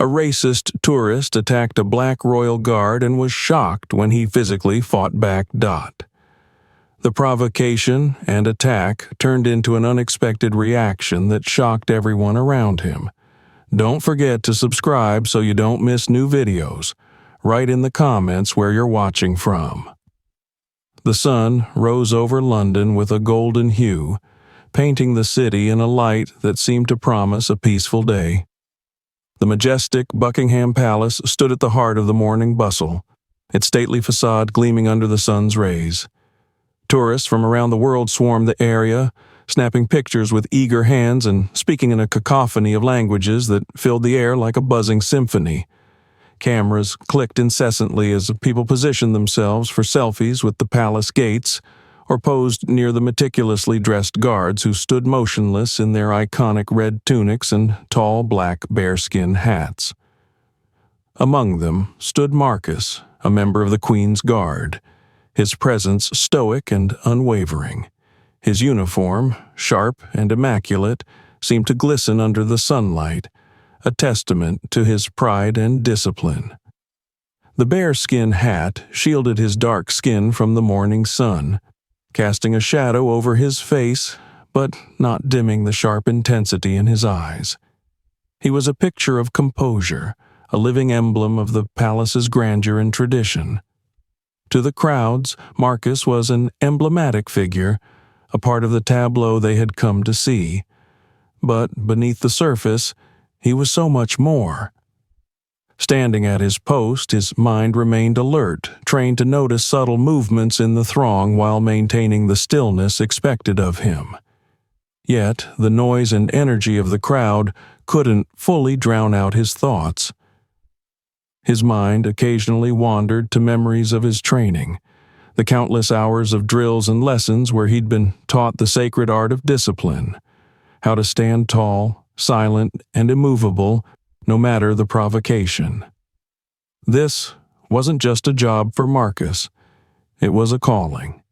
A racist tourist attacked a black royal guard and was shocked when he physically fought back. The provocation and attack turned into an unexpected reaction that shocked everyone around him. Don't forget to subscribe so you don't miss new videos. Write in the comments where you're watching from. The sun rose over London with a golden hue, painting the city in a light that seemed to promise a peaceful day. The majestic Buckingham Palace stood at the heart of the morning bustle, its stately facade gleaming under the sun's rays. Tourists from around the world swarmed the area, snapping pictures with eager hands and speaking in a cacophony of languages that filled the air like a buzzing symphony. Cameras clicked incessantly as people positioned themselves for selfies with the palace gates or posed near the meticulously dressed guards who stood motionless in their iconic red tunics and tall black bearskin hats. Among them stood Marcus, a member of the Queen's Guard, his presence stoic and unwavering. His uniform, sharp and immaculate, seemed to glisten under the sunlight, a testament to his pride and discipline. The bearskin hat shielded his dark skin from the morning sun, casting a shadow over his face, but not dimming the sharp intensity in his eyes. He was a picture of composure, a living emblem of the palace's grandeur and tradition. To the crowds, Marcus was an emblematic figure, a part of the tableau they had come to see. But beneath the surface, he was so much more. Standing at his post, his mind remained alert, trained to notice subtle movements in the throng while maintaining the stillness expected of him. Yet, the noise and energy of the crowd couldn't fully drown out his thoughts. His mind occasionally wandered to memories of his training, the countless hours of drills and lessons where he'd been taught the sacred art of discipline, how to stand tall, silent, and immovable, no matter the provocation. This wasn't just a job for Marcus. It was a calling.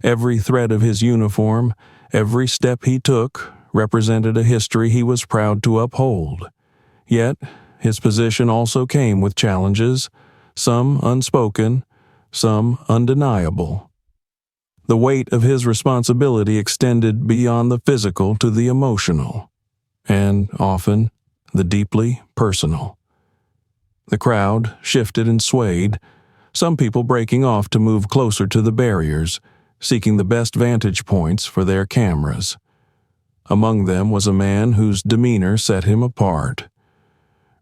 Every thread of his uniform, every step he took, represented a history he was proud to uphold. Yet, his position also came with challenges, some unspoken, some undeniable. The weight of his responsibility extended beyond the physical to the emotional, and often the deeply personal. The crowd shifted and swayed, some people breaking off to move closer to the barriers, seeking the best vantage points for their cameras. Among them was a man whose demeanor set him apart.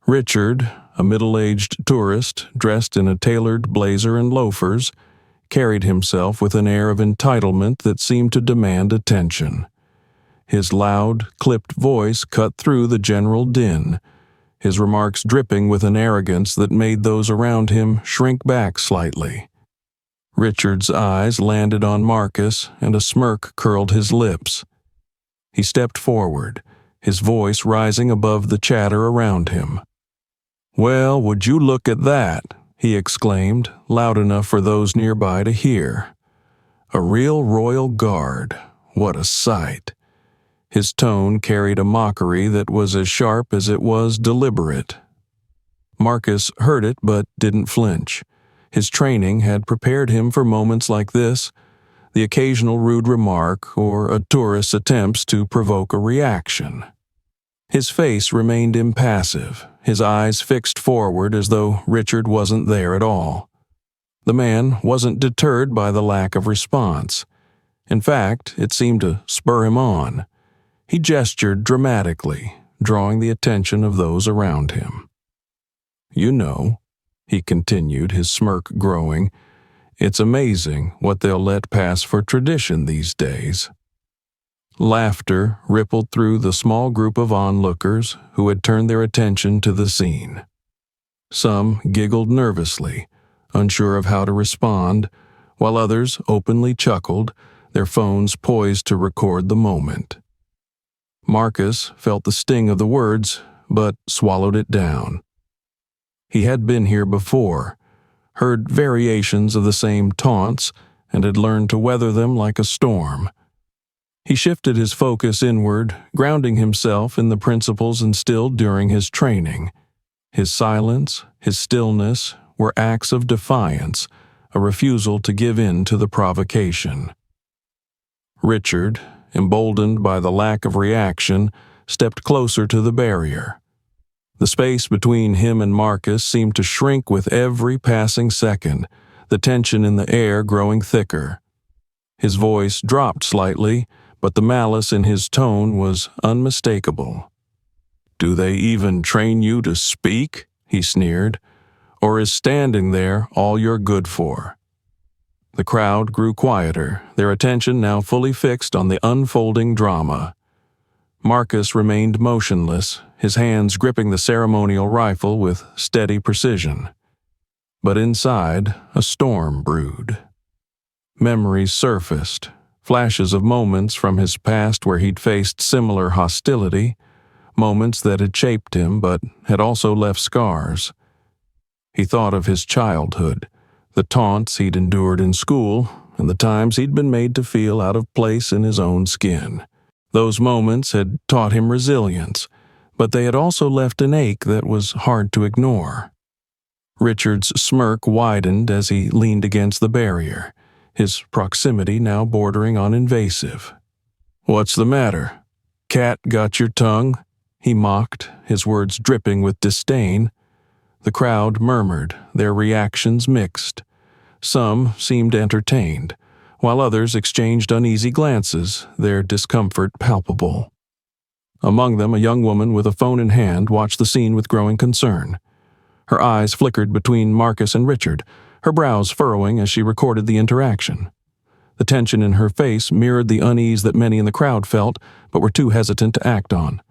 Richard, a middle-aged tourist dressed in a tailored blazer and loafers, carried himself with an air of entitlement that seemed to demand attention. His loud, clipped voice cut through the general din, his remarks dripping with an arrogance that made those around him shrink back slightly. Richard's eyes landed on Marcus, and a smirk curled his lips. He stepped forward, his voice rising above the chatter around him. "Well, would you look at that?" he exclaimed, loud enough for those nearby to hear. "A real royal guard. What a sight!" His tone carried a mockery that was as sharp as it was deliberate. Marcus heard it but didn't flinch. His training had prepared him for moments like this, the occasional rude remark or a tourist's attempts to provoke a reaction. His face remained impassive, his eyes fixed forward as though Richard wasn't there at all. The man wasn't deterred by the lack of response. In fact, it seemed to spur him on. He gestured dramatically, drawing the attention of those around him. "You know," he continued, his smirk growing, "it's amazing what they'll let pass for tradition these days." Laughter rippled through the small group of onlookers who had turned their attention to the scene. Some giggled nervously, unsure of how to respond, while others openly chuckled, their phones poised to record the moment. Marcus felt the sting of the words, but swallowed it down. He had been here before, heard variations of the same taunts, and had learned to weather them like a storm. He shifted his focus inward, grounding himself in the principles instilled during his training. His silence, his stillness, were acts of defiance, a refusal to give in to the provocation. Richard, emboldened by the lack of reaction, stepped closer to the barrier. The space between him and Marcus seemed to shrink with every passing second, the tension in the air growing thicker. His voice dropped slightly, but the malice in his tone was unmistakable. "Do they even train you to speak?" he sneered. "Or is standing there all you're good for?" The crowd grew quieter, their attention now fully fixed on the unfolding drama. Marcus remained motionless, his hands gripping the ceremonial rifle with steady precision. But inside, a storm brewed. Memories surfaced, flashes of moments from his past where he'd faced similar hostility, moments that had shaped him but had also left scars. He thought of his childhood, the taunts he'd endured in school, and the times he'd been made to feel out of place in his own skin. Those moments had taught him resilience, but they had also left an ache that was hard to ignore. Richard's smirk widened as he leaned against the barrier, his proximity now bordering on invasive. "What's the matter? Cat got your tongue?" he mocked, his words dripping with disdain. The crowd murmured, their reactions mixed. Some seemed entertained, while others exchanged uneasy glances, their discomfort palpable. Among them, a young woman with a phone in hand watched the scene with growing concern. Her eyes flickered between Marcus and Richard, her brows furrowing as she recorded the interaction. The tension in her face mirrored the unease that many in the crowd felt, but were too hesitant to act on.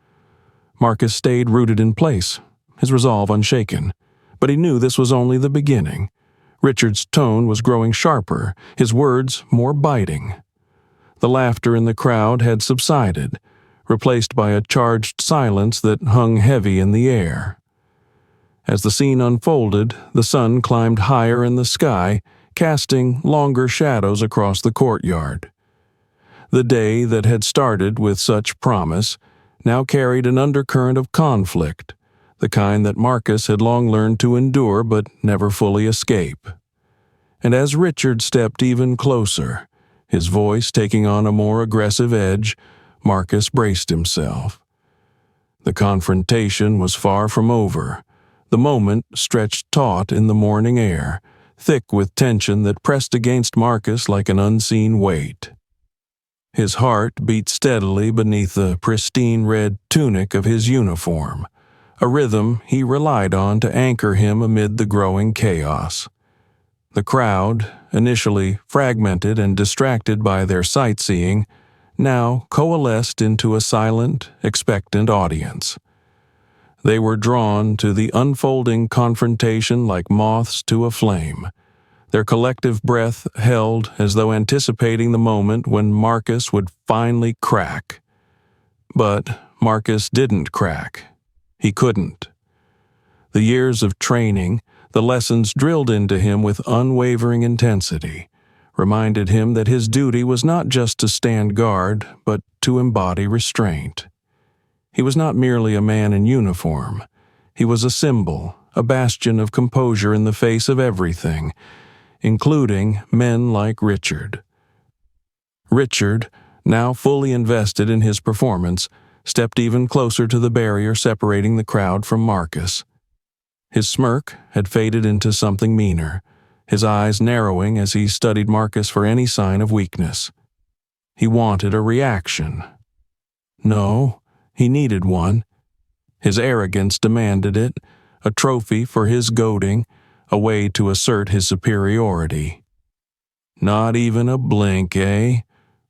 Marcus stayed rooted in place, his resolve unshaken, but he knew this was only the beginning. Richard's tone was growing sharper, his words more biting. The laughter in the crowd had subsided, replaced by a charged silence that hung heavy in the air. As the scene unfolded, the sun climbed higher in the sky, casting longer shadows across the courtyard. The day that had started with such promise now carried an undercurrent of conflict, the kind that Marcus had long learned to endure but never fully escape. And as Richard stepped even closer, his voice taking on a more aggressive edge, Marcus braced himself. The confrontation was far from over. The moment stretched taut in the morning air, thick with tension that pressed against Marcus like an unseen weight. His heart beat steadily beneath the pristine red tunic of his uniform, a rhythm he relied on to anchor him amid the growing chaos. The crowd, initially fragmented and distracted by their sightseeing, now coalesced into a silent, expectant audience. They were drawn to the unfolding confrontation like moths to a flame, their collective breath held as though anticipating the moment when Marcus would finally crack. But Marcus didn't crack. He couldn't. The years of training, the lessons drilled into him with unwavering intensity, reminded him that his duty was not just to stand guard, but to embody restraint. He was not merely a man in uniform. He was a symbol, a bastion of composure in the face of everything, including men like Richard. Richard, now fully invested in his performance, stepped even closer to the barrier separating the crowd from Marcus. His smirk had faded into something meaner, his eyes narrowing as he studied Marcus for any sign of weakness. He wanted a reaction. No, he needed one. His arrogance demanded it, a trophy for his goading, a way to assert his superiority. "Not even a blink, eh?"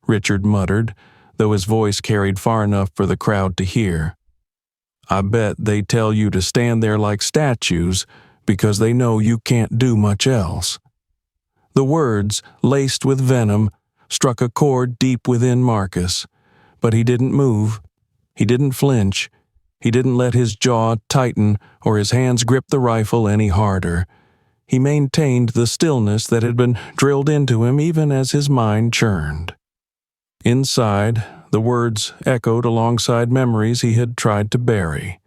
Richard muttered, though his voice carried far enough for the crowd to hear. "I bet they tell you to stand there like statues because they know you can't do much else." The words, laced with venom, struck a chord deep within Marcus, but he didn't move. He didn't flinch. He didn't let his jaw tighten or his hands grip the rifle any harder. He maintained the stillness that had been drilled into him even as his mind churned. Inside, the words echoed alongside memories he had tried to bury.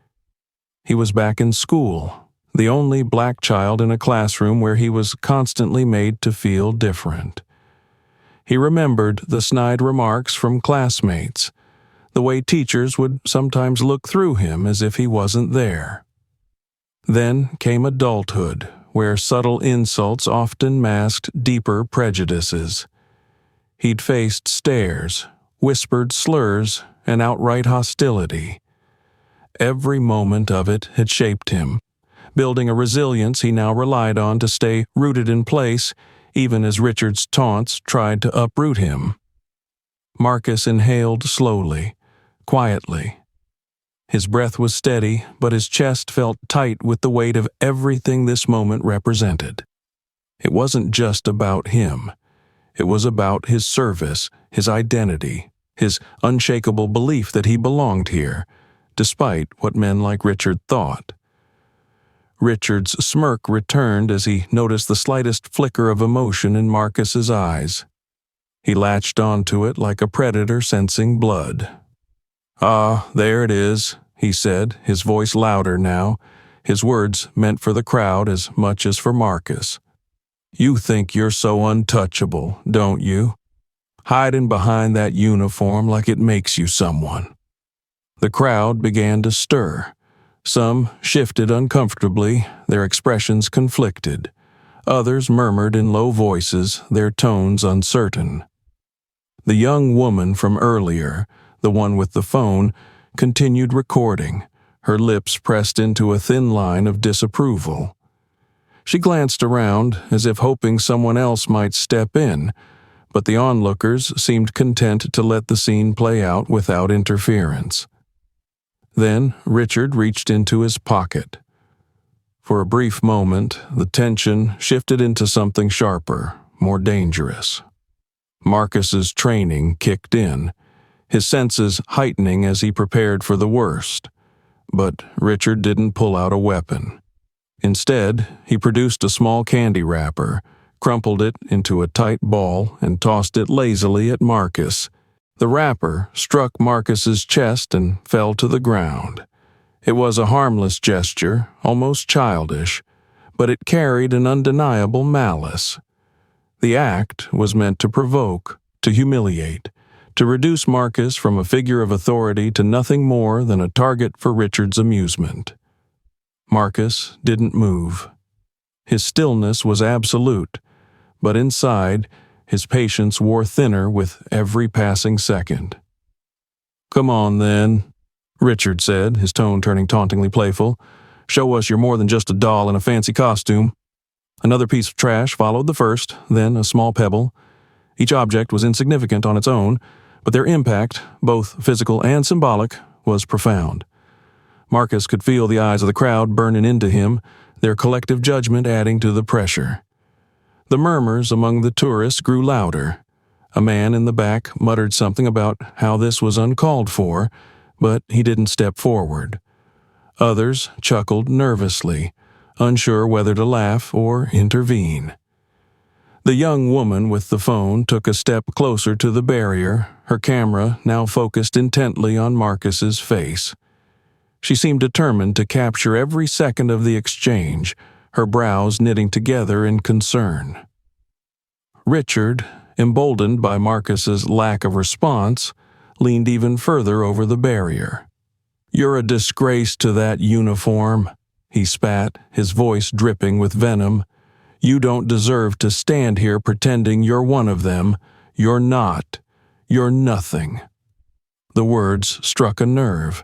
He was back in school, the only black child in a classroom where he was constantly made to feel different. He remembered the snide remarks from classmates, the way teachers would sometimes look through him as if he wasn't there. Then came adulthood, where subtle insults often masked deeper prejudices. He'd faced stares, whispered slurs, and outright hostility. Every moment of it had shaped him, building a resilience he now relied on to stay rooted in place, even as Richard's taunts tried to uproot him. Marcus inhaled slowly, quietly. His breath was steady, but his chest felt tight with the weight of everything this moment represented. It wasn't just about him. It was about his service, his identity, his unshakable belief that he belonged here, despite what men like Richard thought. Richard's smirk returned as he noticed the slightest flicker of emotion in Marcus's eyes. He latched onto it like a predator sensing blood. "Ah, there it is," he said, his voice louder now, his words meant for the crowd as much as for Marcus. "You think you're so untouchable, don't you? Hiding behind that uniform like it makes you someone." The crowd began to stir. Some shifted uncomfortably, their expressions conflicted. Others murmured in low voices, their tones uncertain. The young woman from earlier, the one with the phone, continued recording, her lips pressed into a thin line of disapproval. She glanced around as if hoping someone else might step in, but the onlookers seemed content to let the scene play out without interference. Then Richard reached into his pocket. For a brief moment, the tension shifted into something sharper, more dangerous. Marcus's training kicked in, his senses heightening as he prepared for the worst. But Richard didn't pull out a weapon. Instead, he produced a small candy wrapper, crumpled it into a tight ball, and tossed it lazily at Marcus. The wrapper struck Marcus's chest and fell to the ground. It was a harmless gesture, almost childish, but it carried an undeniable malice. The act was meant to provoke, to humiliate, to reduce Marcus from a figure of authority to nothing more than a target for Richard's amusement. Marcus didn't move. His stillness was absolute, but inside, his patience wore thinner with every passing second. "Come on, then," Richard said, his tone turning tauntingly playful. "Show us you're more than just a doll in a fancy costume." Another piece of trash followed the first, then a small pebble. Each object was insignificant on its own, but their impact, both physical and symbolic, was profound. Marcus could feel the eyes of the crowd burning into him, their collective judgment adding to the pressure. The murmurs among the tourists grew louder. A man in the back muttered something about how this was uncalled for, but he didn't step forward. Others chuckled nervously, unsure whether to laugh or intervene. The young woman with the phone took a step closer to the barrier, her camera now focused intently on Marcus's face. She seemed determined to capture every second of the exchange, her brows knitting together in concern. Richard, emboldened by Marcus's lack of response, leaned even further over the barrier. "You're a disgrace to that uniform," he spat, his voice dripping with venom. "You don't deserve to stand here pretending you're one of them. You're not. You're nothing." The words struck a nerve.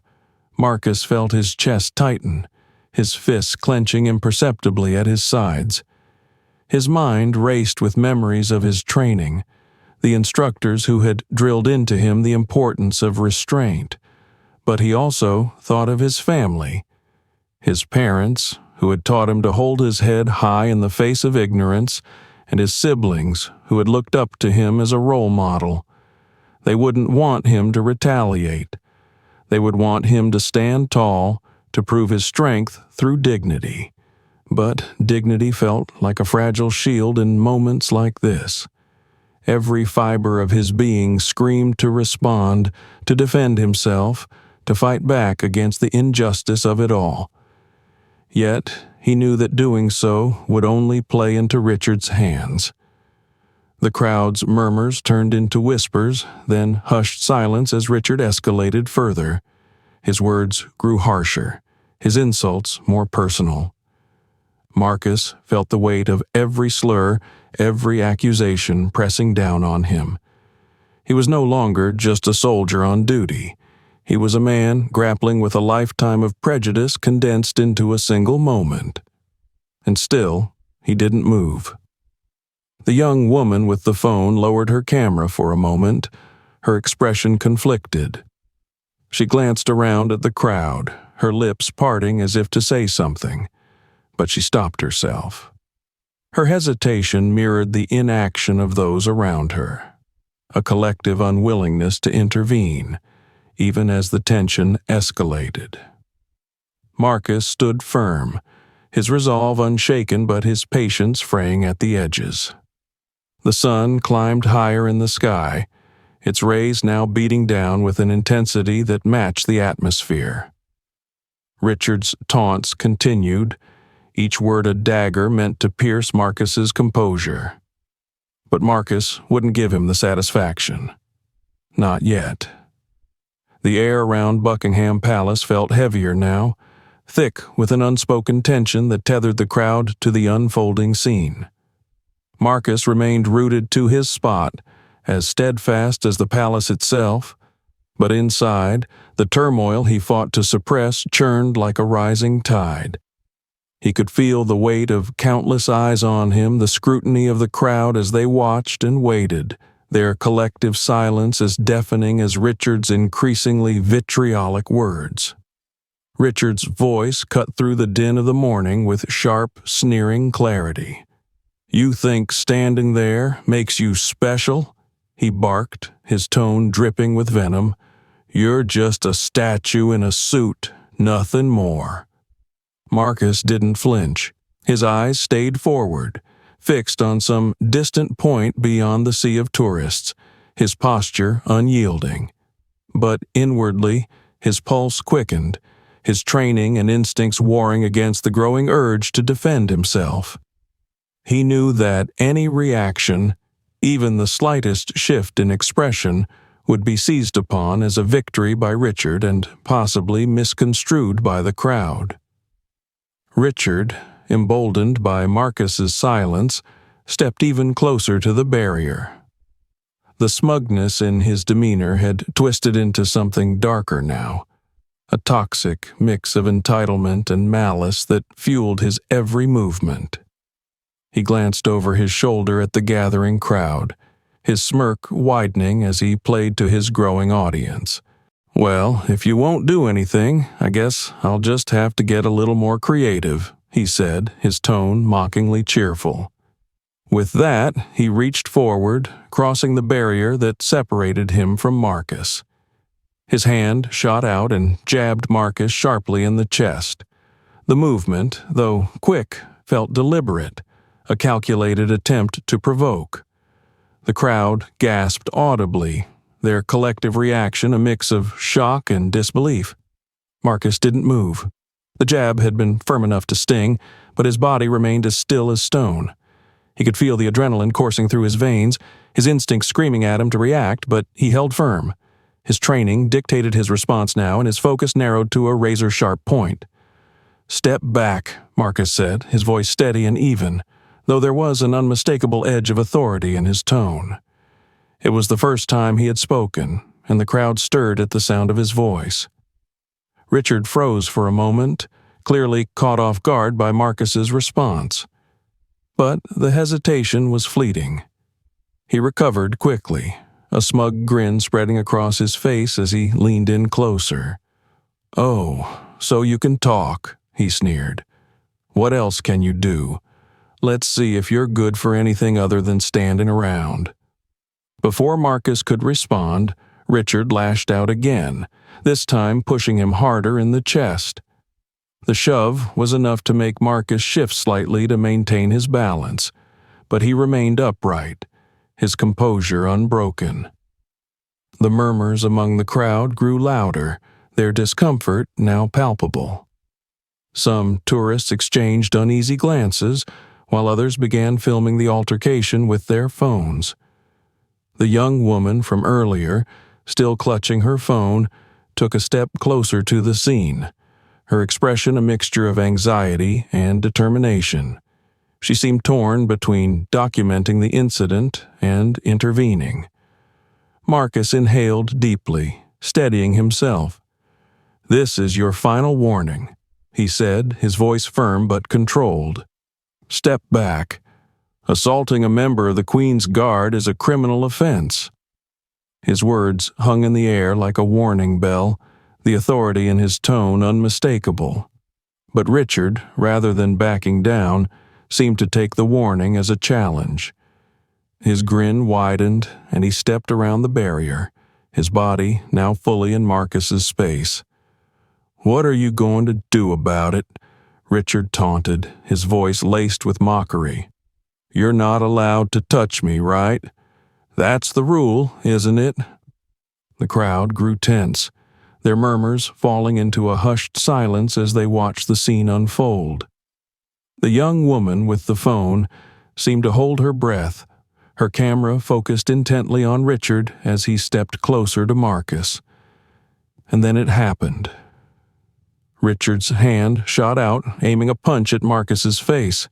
Marcus felt his chest tighten, his fists clenching imperceptibly at his sides. His mind raced with memories of his training, the instructors who had drilled into him the importance of restraint. But he also thought of his family, his parents, who had taught him to hold his head high in the face of ignorance, and his siblings, who had looked up to him as a role model. They wouldn't want him to retaliate. They would want him to stand tall, to prove his strength through dignity. But dignity felt like a fragile shield in moments like this. Every fiber of his being screamed to respond, to defend himself, to fight back against the injustice of it all. Yet he knew that doing so would only play into Richard's hands. The crowd's murmurs turned into whispers, then hushed silence as Richard escalated further. His words grew harsher, his insults more personal. Marcus felt the weight of every slur, every accusation pressing down on him. He was no longer just a soldier on duty. He was a man grappling with a lifetime of prejudice condensed into a single moment. And still, he didn't move. The young woman with the phone lowered her camera for a moment, her expression conflicted. She glanced around at the crowd, her lips parting as if to say something, but she stopped herself. Her hesitation mirrored the inaction of those around her, a collective unwillingness to intervene, even as the tension escalated. Marcus stood firm, his resolve unshaken but his patience fraying at the edges. The sun climbed higher in the sky, its rays now beating down with an intensity that matched the atmosphere. Richard's taunts continued, each word a dagger meant to pierce Marcus's composure. But Marcus wouldn't give him the satisfaction. Not yet. The air around Buckingham Palace felt heavier now, thick with an unspoken tension that tethered the crowd to the unfolding scene. Marcus remained rooted to his spot, as steadfast as the palace itself, but inside, the turmoil he fought to suppress churned like a rising tide. He could feel the weight of countless eyes on him, the scrutiny of the crowd as they watched and waited, their collective silence as deafening as Richard's increasingly vitriolic words. Richard's voice cut through the din of the morning with sharp, sneering clarity. "You think standing there makes you special?" he barked, his tone dripping with venom. "You're just a statue in a suit, nothing more." Marcus didn't flinch. His eyes stayed forward, fixed on some distant point beyond the sea of tourists, his posture unyielding. But inwardly, his pulse quickened, his training and instincts warring against the growing urge to defend himself. He knew that any reaction, even the slightest shift in expression, would be seized upon as a victory by Richard and possibly misconstrued by the crowd. Richard, emboldened by Marcus's silence, stepped even closer to the barrier. The smugness in his demeanor had twisted into something darker now, a toxic mix of entitlement and malice that fueled his every movement. He glanced over his shoulder at the gathering crowd, his smirk widening as he played to his growing audience. "Well, if you won't do anything, I guess I'll just have to get a little more creative," he said, his tone mockingly cheerful. With that, he reached forward, crossing the barrier that separated him from Marcus. His hand shot out and jabbed Marcus sharply in the chest. The movement, though quick, felt deliberate, a calculated attempt to provoke. The crowd gasped audibly, their collective reaction a mix of shock and disbelief. Marcus didn't move. The jab had been firm enough to sting, but his body remained as still as stone. He could feel the adrenaline coursing through his veins, his instincts screaming at him to react, but he held firm. His training dictated his response now, and his focus narrowed to a razor-sharp point. "Step back," Marcus said, his voice steady and even, though there was an unmistakable edge of authority in his tone. It was the first time he had spoken, and the crowd stirred at the sound of his voice. Richard froze for a moment, clearly caught off guard by Marcus's response. But the hesitation was fleeting. He recovered quickly, a smug grin spreading across his face as he leaned in closer. "Oh, so you can talk," he sneered. "What else can you do? Let's see if you're good for anything other than standing around." Before Marcus could respond, Richard lashed out again, this time pushing him harder in the chest. The shove was enough to make Marcus shift slightly to maintain his balance, but he remained upright, his composure unbroken. The murmurs among the crowd grew louder, their discomfort now palpable. Some tourists exchanged uneasy glances, while others began filming the altercation with their phones. The young woman from earlier, still clutching her phone, took a step closer to the scene, her expression a mixture of anxiety and determination. She seemed torn between documenting the incident and intervening. Marcus inhaled deeply, steadying himself. "This is your final warning," he said, his voice firm but controlled. "Step back. Assaulting a member of the Queen's Guard is a criminal offense." His words hung in the air like a warning bell, the authority in his tone unmistakable. But Richard, rather than backing down, seemed to take the warning as a challenge. His grin widened, and he stepped around the barrier, his body now fully in Marcus's space. "What are you going to do about it?" Richard taunted, his voice laced with mockery. "You're not allowed to touch me, right? That's the rule, isn't it?" The crowd grew tense, their murmurs falling into a hushed silence as they watched the scene unfold. The young woman with the phone seemed to hold her breath, her camera focused intently on Richard as he stepped closer to Marcus. And then it happened. Richard's hand shot out, aiming a punch at Marcus's face.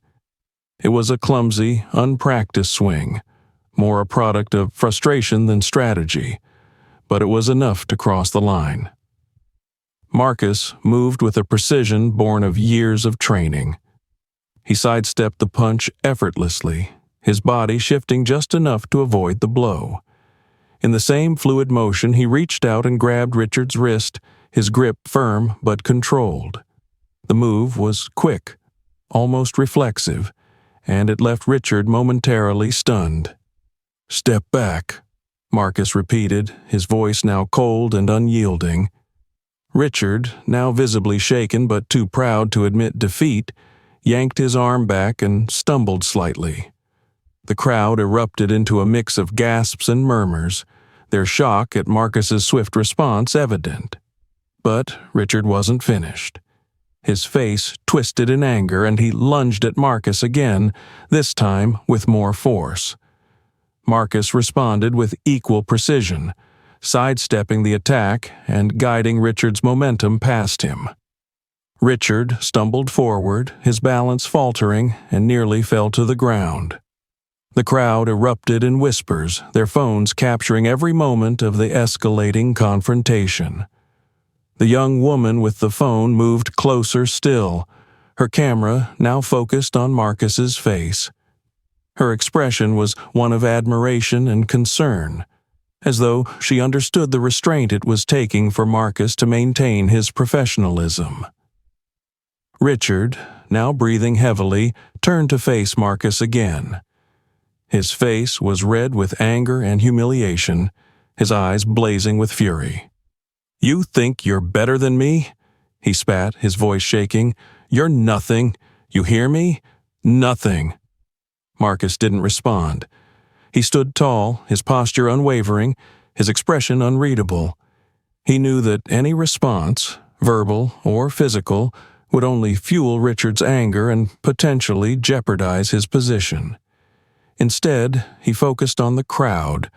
It was a clumsy, unpracticed swing, more a product of frustration than strategy, but it was enough to cross the line. Marcus moved with a precision born of years of training. He sidestepped the punch effortlessly, his body shifting just enough to avoid the blow. In the same fluid motion, he reached out and grabbed Richard's wrist, his grip firm but controlled. The move was quick, almost reflexive, and it left Richard momentarily stunned. "Step back," Marcus repeated, his voice now cold and unyielding. Richard, now visibly shaken but too proud to admit defeat, yanked his arm back and stumbled slightly. The crowd erupted into a mix of gasps and murmurs, their shock at Marcus's swift response evident. But Richard wasn't finished. His face twisted in anger, and he lunged at Marcus again, this time with more force. Marcus responded with equal precision, sidestepping the attack and guiding Richard's momentum past him. Richard stumbled forward, his balance faltering, and nearly fell to the ground. The crowd erupted in whispers, their phones capturing every moment of the escalating confrontation. The young woman with the phone moved closer still, her camera now focused on Marcus's face. Her expression was one of admiration and concern, as though she understood the restraint it was taking for Marcus to maintain his professionalism. Richard, now breathing heavily, turned to face Marcus again. His face was red with anger and humiliation, his eyes blazing with fury. "You think you're better than me?" he spat, his voice shaking. "You're nothing. You hear me? Nothing." Marcus didn't respond. He stood tall, his posture unwavering, his expression unreadable. He knew that any response, verbal or physical, would only fuel Richard's anger and potentially jeopardize his position. Instead, he focused on the crowd,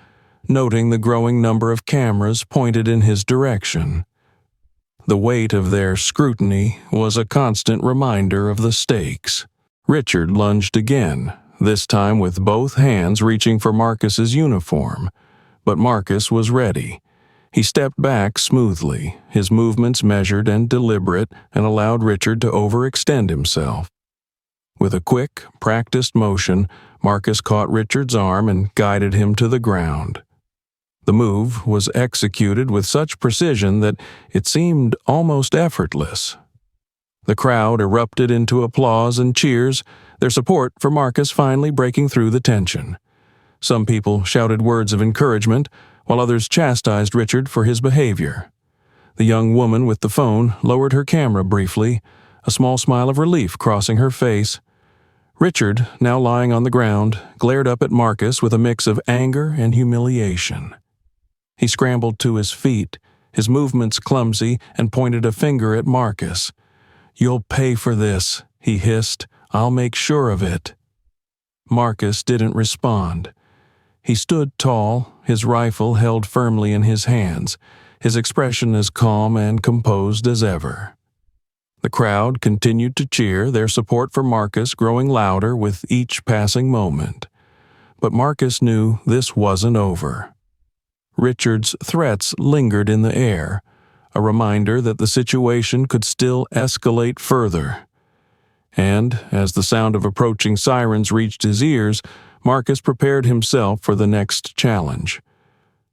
noting the growing number of cameras pointed in his direction. The weight of their scrutiny was a constant reminder of the stakes. Richard lunged again, this time with both hands reaching for Marcus's uniform, but Marcus was ready. He stepped back smoothly, his movements measured and deliberate, and allowed Richard to overextend himself. With a quick, practiced motion, Marcus caught Richard's arm and guided him to the ground. The move was executed with such precision that it seemed almost effortless. The crowd erupted into applause and cheers, their support for Marcus finally breaking through the tension. Some people shouted words of encouragement, while others chastised Richard for his behavior. The young woman with the phone lowered her camera briefly, a small smile of relief crossing her face. Richard, now lying on the ground, glared up at Marcus with a mix of anger and humiliation. He scrambled to his feet, his movements clumsy, and pointed a finger at Marcus. "You'll pay for this," he hissed. "I'll make sure of it." Marcus didn't respond. He stood tall, his rifle held firmly in his hands, his expression as calm and composed as ever. The crowd continued to cheer, their support for Marcus growing louder with each passing moment. But Marcus knew this wasn't over. Richard's threats lingered in the air, a reminder that the situation could still escalate further. And, as the sound of approaching sirens reached his ears, Marcus prepared himself for the next challenge.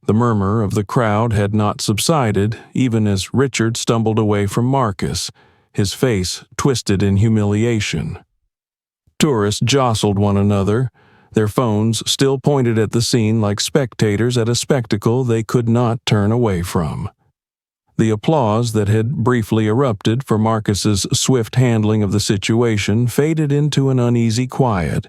The murmur of the crowd had not subsided, even as Richard stumbled away from Marcus, his face twisted in humiliation. Tourists jostled one another, their phones still pointed at the scene like spectators at a spectacle they could not turn away from. The applause that had briefly erupted for Marcus's swift handling of the situation faded into an uneasy quiet,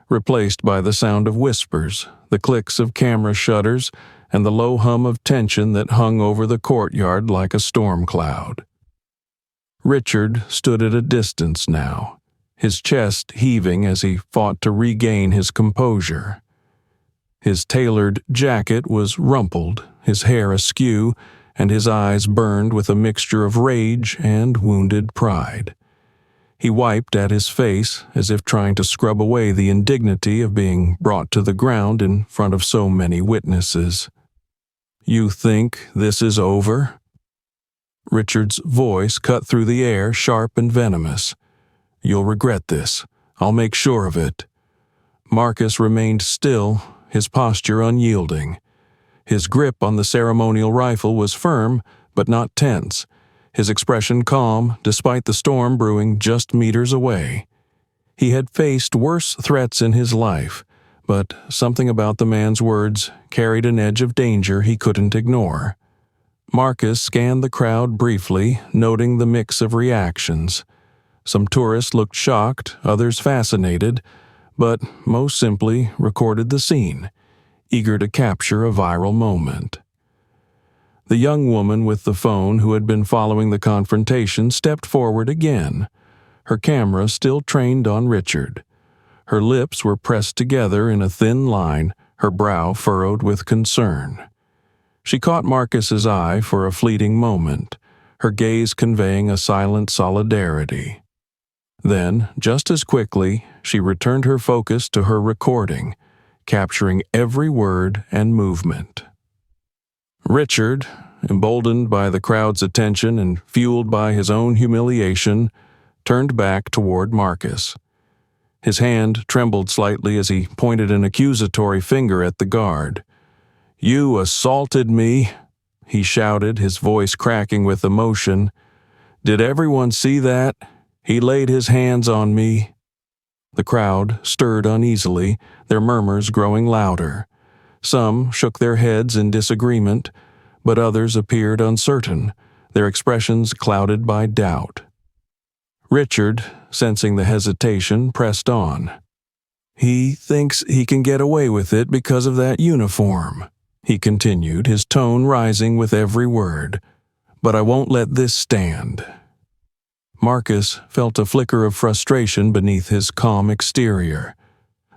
replaced by the sound of whispers, the clicks of camera shutters, and the low hum of tension that hung over the courtyard like a storm cloud. Richard stood at a distance now, his chest heaving as he fought to regain his composure. His tailored jacket was rumpled, his hair askew, and his eyes burned with a mixture of rage and wounded pride. He wiped at his face as if trying to scrub away the indignity of being brought to the ground in front of so many witnesses. "You think this is over?" Richard's voice cut through the air, sharp and venomous. "You'll regret this. I'll make sure of it." Marcus remained still, his posture unyielding. His grip on the ceremonial rifle was firm, but not tense, his expression calm despite the storm brewing just meters away. He had faced worse threats in his life, but something about the man's words carried an edge of danger he couldn't ignore. Marcus scanned the crowd briefly, noting the mix of reactions. Some tourists looked shocked, others fascinated, but most simply recorded the scene, eager to capture a viral moment. The young woman with the phone who had been following the confrontation stepped forward again, her camera still trained on Richard. Her lips were pressed together in a thin line, her brow furrowed with concern. She caught Marcus's eye for a fleeting moment, her gaze conveying a silent solidarity. Then, just as quickly, she returned her focus to her recording, capturing every word and movement. Richard, emboldened by the crowd's attention and fueled by his own humiliation, turned back toward Marcus. His hand trembled slightly as he pointed an accusatory finger at the guard. "You assaulted me," he shouted, his voice cracking with emotion. "Did everyone see that? He laid his hands on me." The crowd stirred uneasily, their murmurs growing louder. Some shook their heads in disagreement, but others appeared uncertain, their expressions clouded by doubt. Richard, sensing the hesitation, pressed on. "He thinks he can get away with it because of that uniform," he continued, his tone rising with every word. "But I won't let this stand." Marcus felt a flicker of frustration beneath his calm exterior.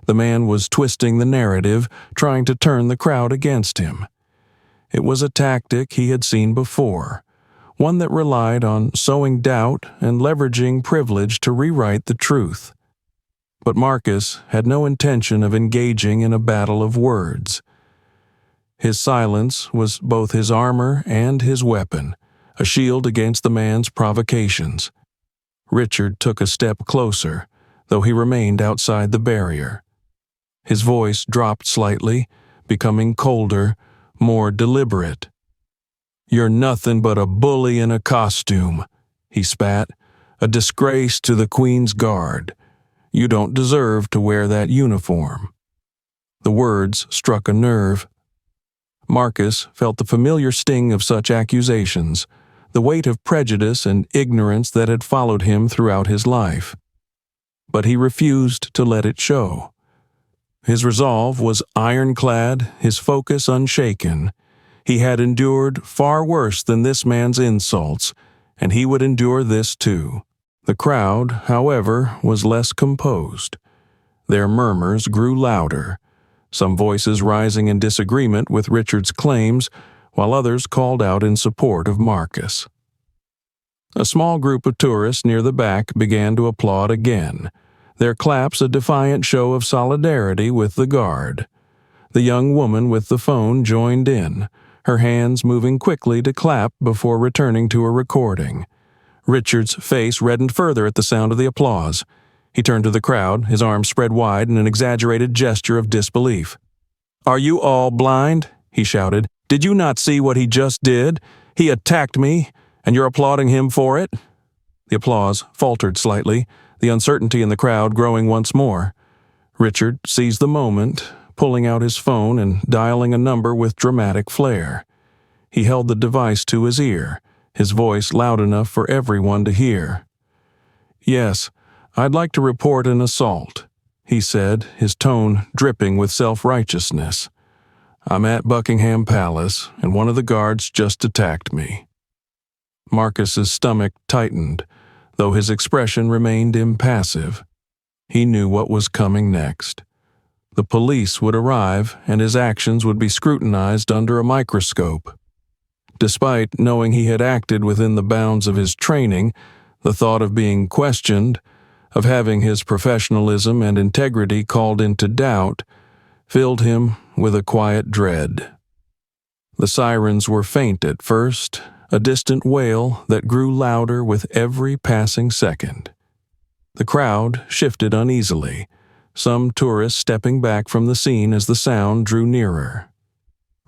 The man was twisting the narrative, trying to turn the crowd against him. It was a tactic he had seen before, one that relied on sowing doubt and leveraging privilege to rewrite the truth. But Marcus had no intention of engaging in a battle of words. His silence was both his armor and his weapon, a shield against the man's provocations. Richard took a step closer, though he remained outside the barrier. His voice dropped slightly, becoming colder, more deliberate. "You're nothing but a bully in a costume," he spat, "a disgrace to the Queen's Guard. You don't deserve to wear that uniform." The words struck a nerve. Marcus felt the familiar sting of such accusations, the weight of prejudice and ignorance that had followed him throughout his life. But he refused to let it show. His resolve was ironclad, his focus unshaken. He had endured far worse than this man's insults, and he would endure this too. The crowd, however, was less composed. Their murmurs grew louder, some voices rising in disagreement with Richard's claims, while others called out in support of Marcus. A small group of tourists near the back began to applaud again, their claps a defiant show of solidarity with the guard. The young woman with the phone joined in, her hands moving quickly to clap before returning to her recording. Richard's face reddened further at the sound of the applause. He turned to the crowd, his arms spread wide in an exaggerated gesture of disbelief. "Are you all blind?" he shouted. "Did you not see what he just did? He attacked me, and you're applauding him for it?" The applause faltered slightly, the uncertainty in the crowd growing once more. Richard seized the moment, pulling out his phone and dialing a number with dramatic flair. He held the device to his ear, his voice loud enough for everyone to hear. "Yes, I'd like to report an assault," he said, his tone dripping with self-righteousness. "I'm at Buckingham Palace, and one of the guards just attacked me." Marcus's stomach tightened, though his expression remained impassive. He knew what was coming next. The police would arrive, and his actions would be scrutinized under a microscope. Despite knowing he had acted within the bounds of his training, the thought of being questioned, of having his professionalism and integrity called into doubt, filled him with a quiet dread. The sirens were faint at first, a distant wail that grew louder with every passing second. The crowd shifted uneasily, some tourists stepping back from the scene as the sound drew nearer.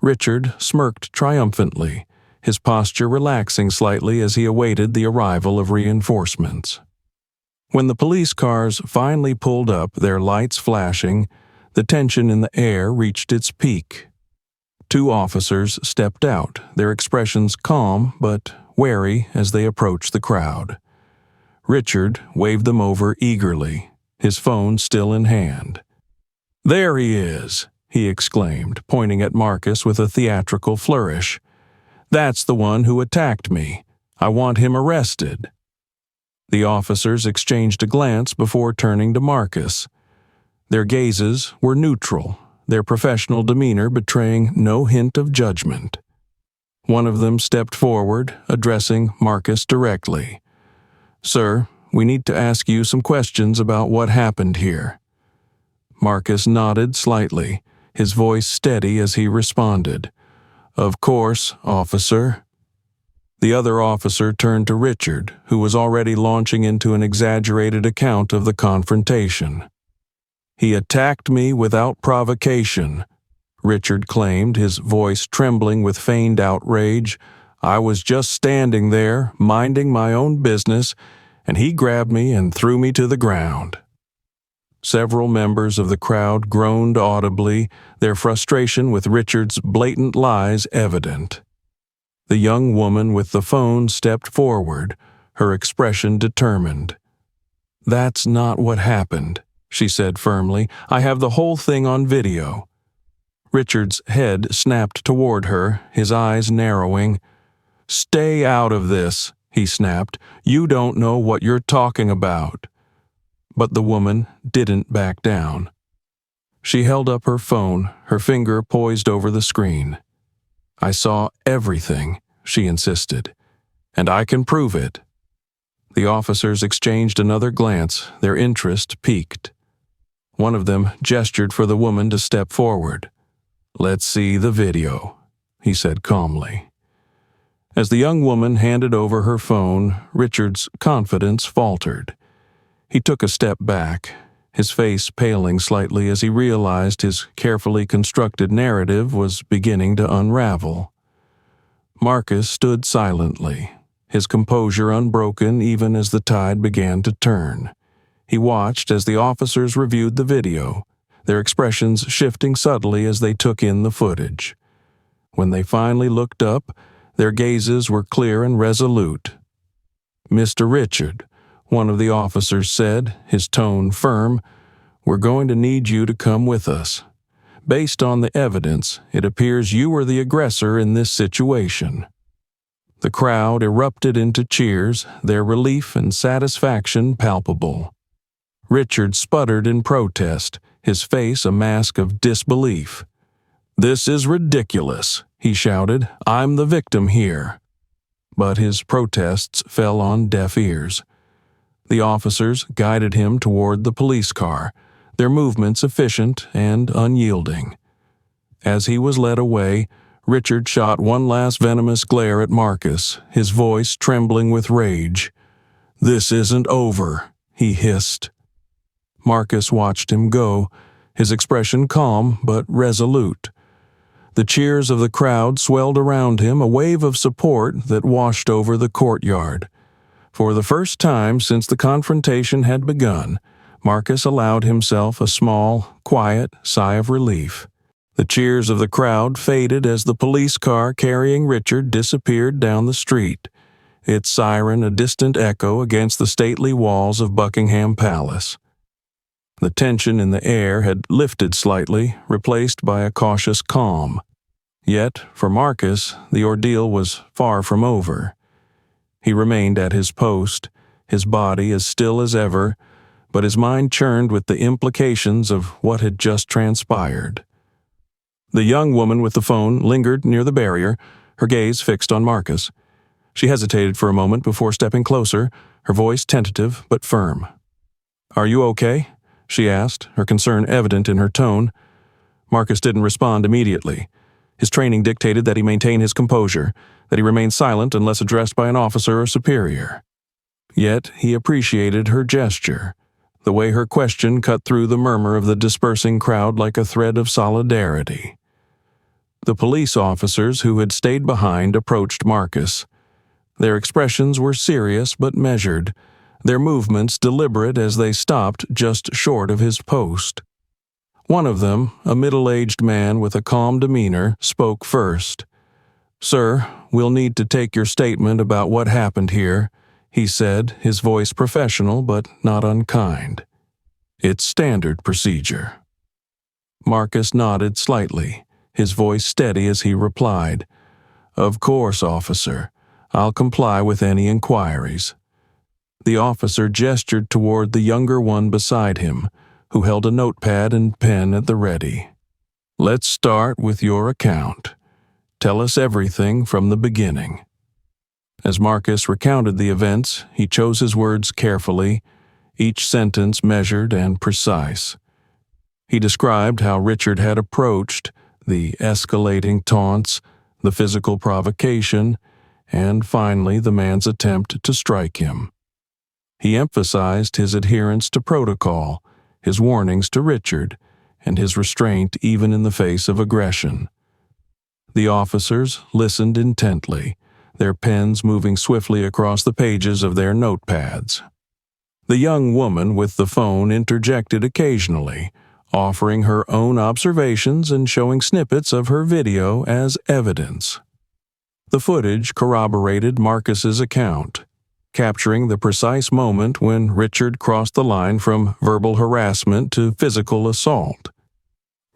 Richard smirked triumphantly, his posture relaxing slightly as he awaited the arrival of reinforcements. When the police cars finally pulled up, their lights flashing, the tension in the air reached its peak. 2 officers stepped out, their expressions calm but wary as they approached the crowd. Richard waved them over eagerly, his phone still in hand. "There he is," he exclaimed, pointing at Marcus with a theatrical flourish. "That's the one who attacked me. I want him arrested." The officers exchanged a glance before turning to Marcus. Their gazes were neutral, their professional demeanor betraying no hint of judgment. One of them stepped forward, addressing Marcus directly. "Sir, we need to ask you some questions about what happened here." Marcus nodded slightly, his voice steady as he responded. "Of course, officer." The other officer turned to Richard, who was already launching into an exaggerated account of the confrontation. "He attacked me without provocation," Richard claimed, his voice trembling with feigned outrage. "I was just standing there, minding my own business, and he grabbed me and threw me to the ground." Several members of the crowd groaned audibly, their frustration with Richard's blatant lies evident. The young woman with the phone stepped forward, her expression determined. "That's not what happened," she said firmly. "I have the whole thing on video." Richard's head snapped toward her, his eyes narrowing. "Stay out of this," he snapped. "You don't know what you're talking about." But the woman didn't back down. She held up her phone, her finger poised over the screen. "I saw everything," she insisted, "and I can prove it." The officers exchanged another glance, their interest piqued. One of them gestured for the woman to step forward. "Let's see the video," he said calmly. As the young woman handed over her phone, Richard's confidence faltered. He took a step back, his face paling slightly as he realized his carefully constructed narrative was beginning to unravel. Marcus stood silently, his composure unbroken even as the tide began to turn. He watched as the officers reviewed the video, their expressions shifting subtly as they took in the footage. When they finally looked up, their gazes were clear and resolute. "Mr. Richard," one of the officers said, his tone firm, "we're going to need you to come with us. Based on the evidence, it appears you were the aggressor in this situation." The crowd erupted into cheers, their relief and satisfaction palpable. Richard sputtered in protest, his face a mask of disbelief. "This is ridiculous," he shouted. "I'm the victim here." But his protests fell on deaf ears. The officers guided him toward the police car, their movements efficient and unyielding. As he was led away, Richard shot one last venomous glare at Marcus, his voice trembling with rage. "This isn't over," he hissed. Marcus watched him go, his expression calm but resolute. The cheers of the crowd swelled around him, a wave of support that washed over the courtyard. For the first time since the confrontation had begun, Marcus allowed himself a small, quiet sigh of relief. The cheers of the crowd faded as the police car carrying Richard disappeared down the street, its siren a distant echo against the stately walls of Buckingham Palace. The tension in the air had lifted slightly, replaced by a cautious calm. Yet, for Marcus, the ordeal was far from over. He remained at his post, his body as still as ever, but his mind churned with the implications of what had just transpired. The young woman with the phone lingered near the barrier, her gaze fixed on Marcus. She hesitated for a moment before stepping closer, her voice tentative but firm. "Are you okay?" she asked, her concern evident in her tone. Marcus didn't respond immediately. His training dictated that he maintain his composure, that he remain silent unless addressed by an officer or superior. Yet he appreciated her gesture, the way her question cut through the murmur of the dispersing crowd like a thread of solidarity. The police officers who had stayed behind approached Marcus. Their expressions were serious but measured, their movements deliberate as they stopped just short of his post. One of them, a middle-aged man with a calm demeanor, spoke first. "Sir, we'll need to take your statement about what happened here," he said, his voice professional but not unkind. "It's standard procedure." Marcus nodded slightly, his voice steady as he replied, "Of course, officer. I'll comply with any inquiries." The officer gestured toward the younger one beside him, who held a notepad and pen at the ready. "Let's start with your account. Tell us everything from the beginning." As Marcus recounted the events, he chose his words carefully, each sentence measured and precise. He described how Richard had approached, the escalating taunts, the physical provocation, and finally the man's attempt to strike him. He emphasized his adherence to protocol, his warnings to Richard, and his restraint even in the face of aggression. The officers listened intently, their pens moving swiftly across the pages of their notepads. The young woman with the phone interjected occasionally, offering her own observations and showing snippets of her video as evidence. The footage corroborated Marcus's account, capturing the precise moment when Richard crossed the line from verbal harassment to physical assault.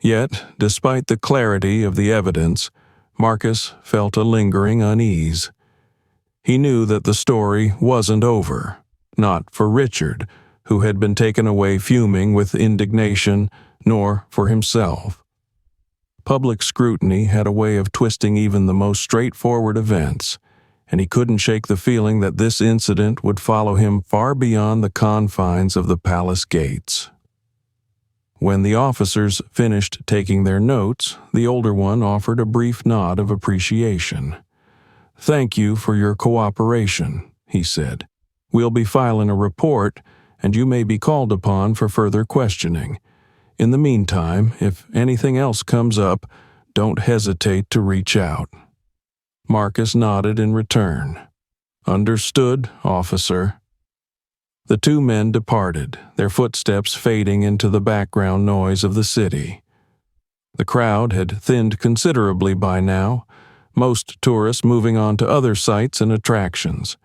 Yet, despite the clarity of the evidence, Marcus felt a lingering unease. He knew that the story wasn't over, not for Richard, who had been taken away fuming with indignation, nor for himself. Public scrutiny had a way of twisting even the most straightforward events, and he couldn't shake the feeling that this incident would follow him far beyond the confines of the palace gates. When the officers finished taking their notes, the older one offered a brief nod of appreciation. "Thank you for your cooperation," he said. "We'll be filing a report, and you may be called upon for further questioning. In the meantime, if anything else comes up, don't hesitate to reach out." Marcus nodded in return. "Understood, officer." The two men departed, their footsteps fading into the background noise of the city. The crowd had thinned considerably by now, most tourists moving on to other sights and attractions.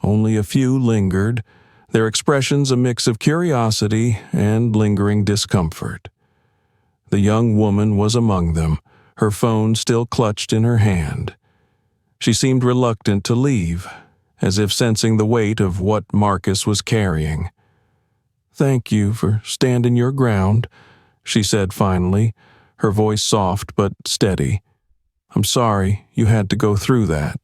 Only a few lingered, their expressions a mix of curiosity and lingering discomfort. The young woman was among them, her phone still clutched in her hand. She seemed reluctant to leave, as if sensing the weight of what Marcus was carrying. "Thank you for standing your ground," she said finally, her voice soft but steady. "I'm sorry you had to go through that."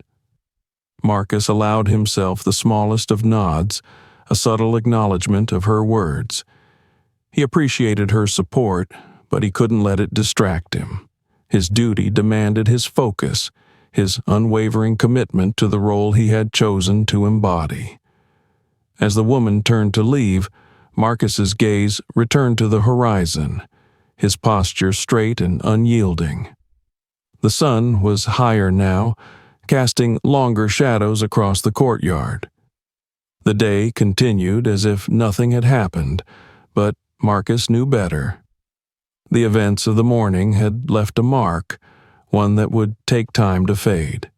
Marcus allowed himself the smallest of nods, a subtle acknowledgement of her words. He appreciated her support, but he couldn't let it distract him. His duty demanded his focus, his unwavering commitment to the role he had chosen to embody. As the woman turned to leave, Marcus's gaze returned to the horizon, his posture straight and unyielding. The sun was higher now, casting longer shadows across the courtyard. The day continued as if nothing had happened, but Marcus knew better. The events of the morning had left a mark, one that would take time to fade.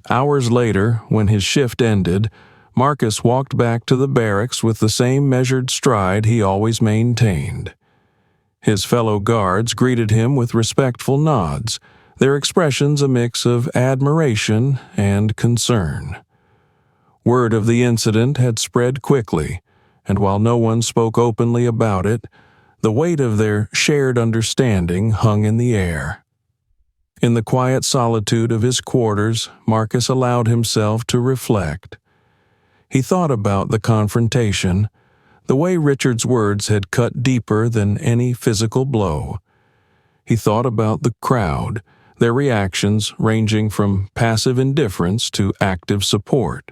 Hours later, when his shift ended, Marcus walked back to the barracks with the same measured stride he always maintained. His fellow guards greeted him with respectful nods, their expressions a mix of admiration and concern. Word of the incident had spread quickly, and while no one spoke openly about it, the weight of their shared understanding hung in the air. In the quiet solitude of his quarters, Marcus allowed himself to reflect. He thought about the confrontation, the way Richard's words had cut deeper than any physical blow. He thought about the crowd, their reactions ranging from passive indifference to active support.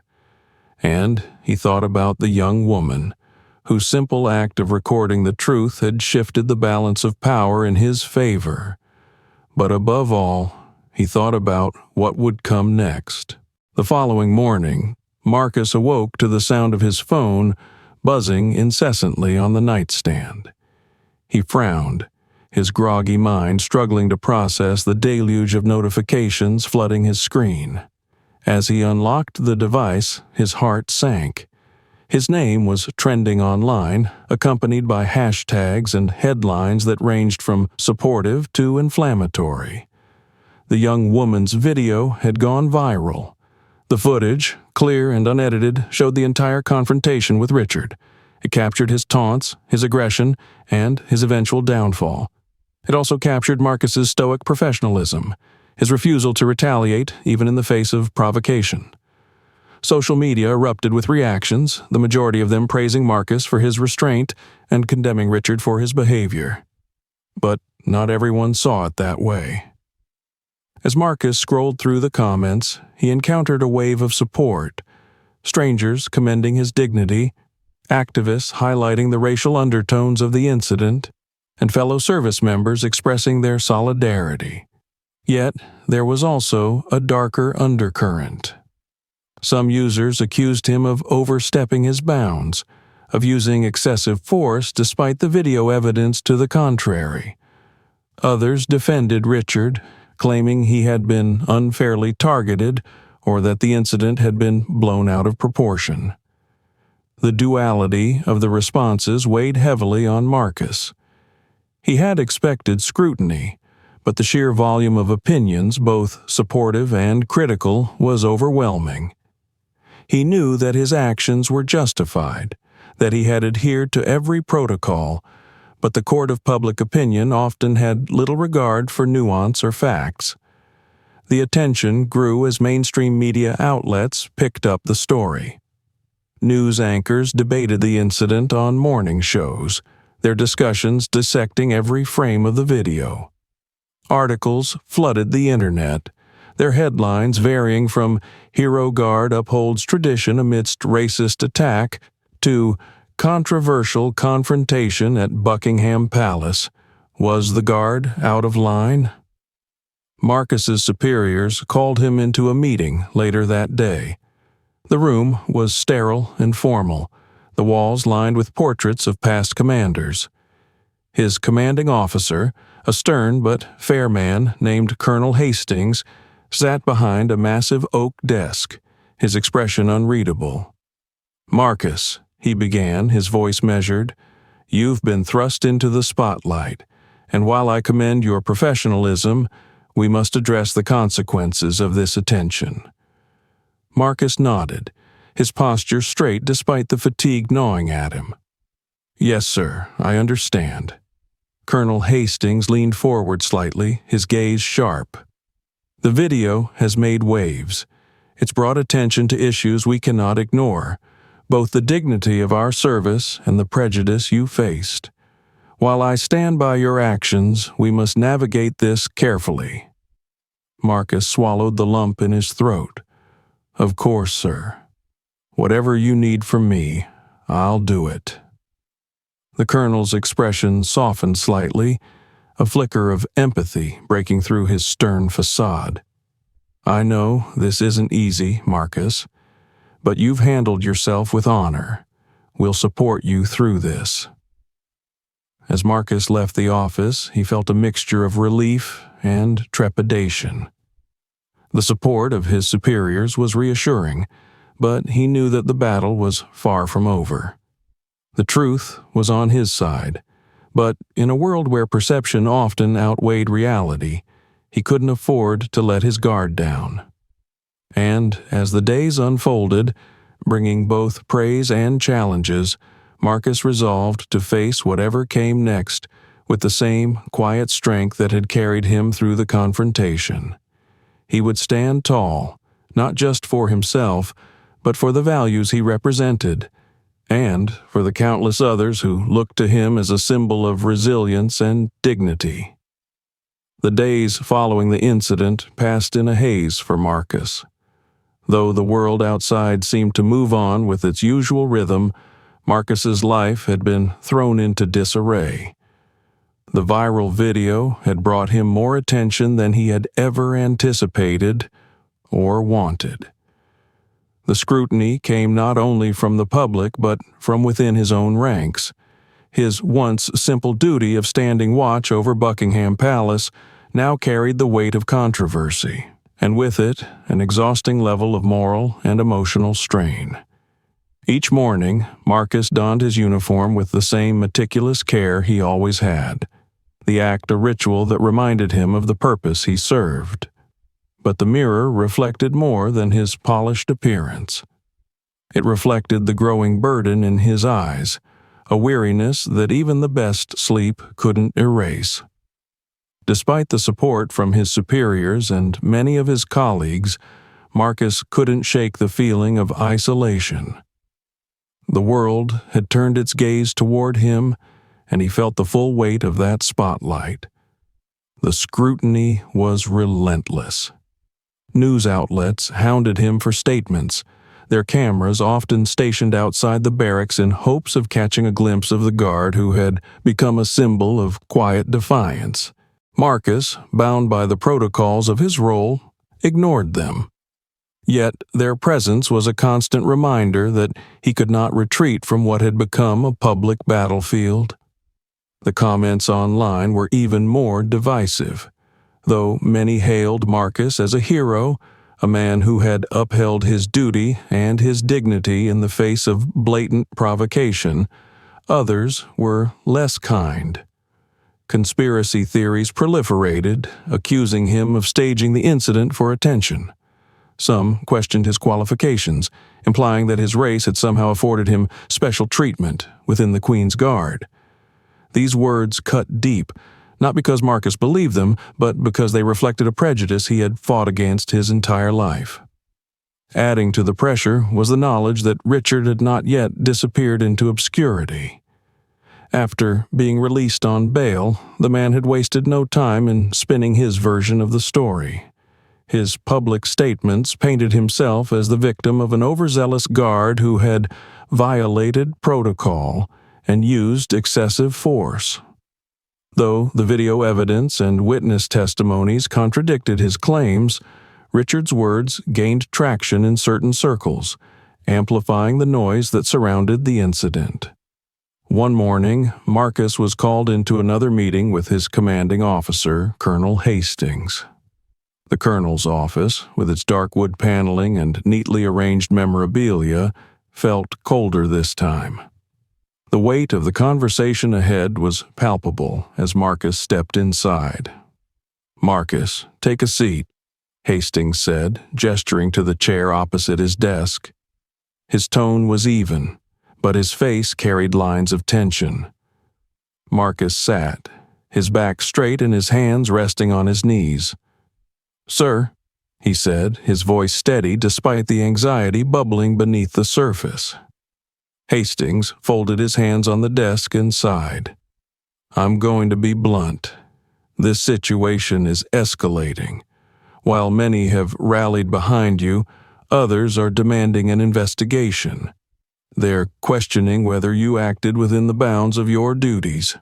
And he thought about the young woman, whose simple act of recording the truth had shifted the balance of power in his favor. But above all, he thought about what would come next. The following morning, Marcus awoke to the sound of his phone buzzing incessantly on the nightstand. He frowned, his groggy mind struggling to process the deluge of notifications flooding his screen. As he unlocked the device, his heart sank. His name was trending online, accompanied by hashtags and headlines that ranged from supportive to inflammatory. The young woman's video had gone viral. The footage, clear and unedited, showed the entire confrontation with Richard. It captured his taunts, his aggression, and his eventual downfall. It also captured Marcus's stoic professionalism, his refusal to retaliate even in the face of provocation. Social media erupted with reactions, the majority of them praising Marcus for his restraint and condemning Richard for his behavior. But not everyone saw it that way. As Marcus scrolled through the comments, he encountered a wave of support, strangers commending his dignity, activists highlighting the racial undertones of the incident, and fellow service members expressing their solidarity. Yet, there was also a darker undercurrent. Some users accused him of overstepping his bounds, of using excessive force despite the video evidence to the contrary. Others defended Richard, claiming he had been unfairly targeted or that the incident had been blown out of proportion. The duality of the responses weighed heavily on Marcus. He had expected scrutiny, but the sheer volume of opinions, both supportive and critical, was overwhelming. He knew that his actions were justified, that he had adhered to every protocol, but the court of public opinion often had little regard for nuance or facts. The attention grew as mainstream media outlets picked up the story. News anchors debated the incident on morning shows, their discussions dissecting every frame of the video. Articles flooded the internet, their headlines varying from "Hero Guard upholds tradition amidst racist attack" to "Controversial confrontation at Buckingham Palace. Was the guard out of line?" Marcus's superiors called him into a meeting later that day. The room was sterile and formal, the walls lined with portraits of past commanders. His commanding officer, a stern but fair man named Colonel Hastings, sat behind a massive oak desk, his expression unreadable. "Marcus," he began, his voice measured, "you've been thrust into the spotlight, and while I commend your professionalism, We must address the consequences of this attention." Marcus nodded, his posture straight despite the fatigue gnawing at him. "Yes, sir, I understand." Colonel Hastings leaned forward slightly, his gaze sharp. "The video has made waves. It's brought attention to issues we cannot ignore, both the dignity of our service and the prejudice you faced. While I stand by your actions, we must navigate this carefully." Marcus swallowed the lump in his throat. "Of course, sir. Whatever you need from me, I'll do it." The colonel's expression softened slightly, a flicker of empathy breaking through his stern facade. "I know this isn't easy, Marcus, but you've handled yourself with honor. We'll support you through this." As Marcus left the office, he felt a mixture of relief and trepidation. The support of his superiors was reassuring, but he knew that the battle was far from over. The truth was on his side, but in a world where perception often outweighed reality, he couldn't afford to let his guard down. And as the days unfolded, bringing both praise and challenges, Marcus resolved to face whatever came next with the same quiet strength that had carried him through the confrontation. He would stand tall, not just for himself, but for the values he represented, and for the countless others who looked to him as a symbol of resilience and dignity. The days following the incident passed in a haze for Marcus. Though the world outside seemed to move on with its usual rhythm, Marcus's life had been thrown into disarray. The viral video had brought him more attention than he had ever anticipated or wanted. The scrutiny came not only from the public but from within his own ranks. His once simple duty of standing watch over Buckingham Palace now carried the weight of controversy, and with it an exhausting level of moral and emotional strain. Each morning, Marcus donned his uniform with the same meticulous care he always had, the act a ritual that reminded him of the purpose he served. But the mirror reflected more than his polished appearance. It reflected the growing burden in his eyes, a weariness that even the best sleep couldn't erase. Despite the support from his superiors and many of his colleagues, Marcus couldn't shake the feeling of isolation. The world had turned its gaze toward him, and he felt the full weight of that spotlight. The scrutiny was relentless. News outlets hounded him for statements, their cameras often stationed outside the barracks in hopes of catching a glimpse of the guard who had become a symbol of quiet defiance. Marcus, bound by the protocols of his role, ignored them. Yet their presence was a constant reminder that he could not retreat from what had become a public battlefield. The comments online were even more divisive. Though many hailed Marcus as a hero, a man who had upheld his duty and his dignity in the face of blatant provocation, others were less kind. Conspiracy theories proliferated, accusing him of staging the incident for attention. Some questioned his qualifications, implying that his race had somehow afforded him special treatment within the Queen's Guard. These words cut deep, not because Marcus believed them, but because they reflected a prejudice he had fought against his entire life. Adding to the pressure was the knowledge that Richard had not yet disappeared into obscurity. After being released on bail, the man had wasted no time in spinning his version of the story. His public statements painted himself as the victim of an overzealous guard who had violated protocol and used excessive force. Though the video evidence and witness testimonies contradicted his claims, Richard's words gained traction in certain circles, amplifying the noise that surrounded the incident. One morning, Marcus was called into another meeting with his commanding officer, Colonel Hastings. The colonel's office, with its dark wood paneling and neatly arranged memorabilia, felt colder this time. The weight of the conversation ahead was palpable as Marcus stepped inside. "Marcus, take a seat," Hastings said, gesturing to the chair opposite his desk. His tone was even, but his face carried lines of tension. Marcus sat, his back straight and his hands resting on his knees. "Sir," he said, his voice steady despite the anxiety bubbling beneath the surface. Hastings folded his hands on the desk and sighed. "I'm going to be blunt. This situation is escalating. While many have rallied behind you, others are demanding an investigation. They're questioning whether you acted within the bounds of your duties."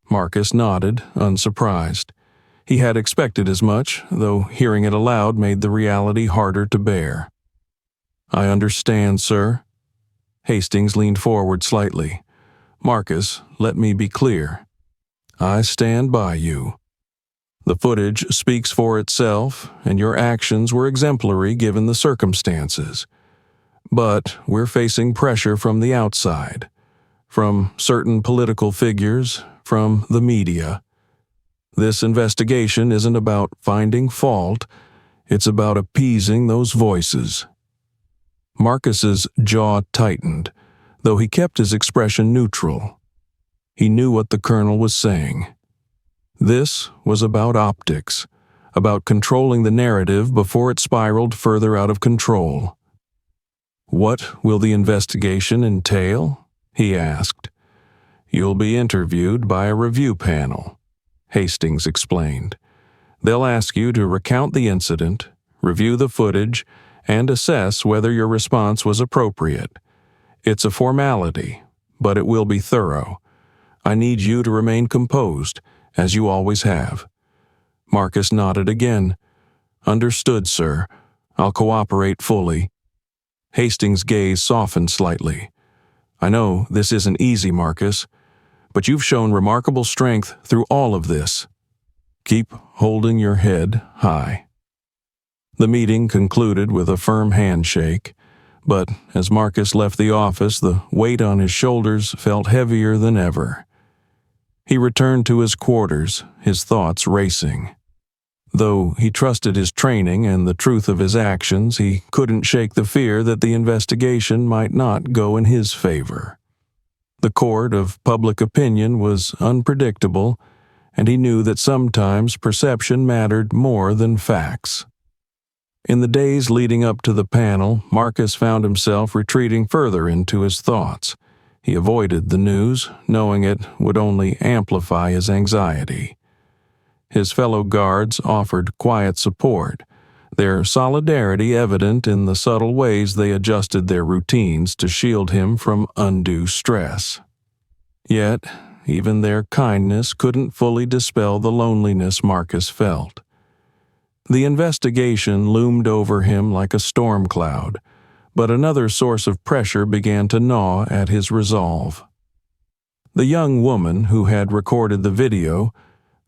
Marcus nodded, unsurprised. He had expected as much, though hearing it aloud made the reality harder to bear. "I understand, sir." Hastings leaned forward slightly. "Marcus, let me be clear. I stand by you. The footage speaks for itself, and your actions were exemplary given the circumstances. But we're facing pressure from the outside, from certain political figures, from the media. This investigation isn't about finding fault, it's about appeasing those voices." Marcus's jaw tightened, though he kept his expression neutral. He knew what the colonel was saying. This was about optics, about controlling the narrative before it spiraled further out of control. "What will the investigation entail?" he asked. "You'll be interviewed by a review panel," Hastings explained. "They'll ask you to recount the incident, review the footage, and assess whether your response was appropriate. It's a formality, but it will be thorough. I need you to remain composed, as you always have." Marcus nodded again. "Understood, sir. I'll cooperate fully." Hastings' gaze softened slightly. "I know this isn't easy, Marcus, but you've shown remarkable strength through all of this. Keep holding your head high." The meeting concluded with a firm handshake, but as Marcus left the office, the weight on his shoulders felt heavier than ever. He returned to his quarters, his thoughts racing. Though he trusted his training and the truth of his actions, he couldn't shake the fear that the investigation might not go in his favor. The court of public opinion was unpredictable, and he knew that sometimes perception mattered more than facts. In the days leading up to the panel, Marcus found himself retreating further into his thoughts. He avoided the news, knowing it would only amplify his anxiety. His fellow guards offered quiet support, their solidarity evident in the subtle ways they adjusted their routines to shield him from undue stress. Yet, even their kindness couldn't fully dispel the loneliness Marcus felt. The investigation loomed over him like a storm cloud, but another source of pressure began to gnaw at his resolve. The young woman who had recorded the video,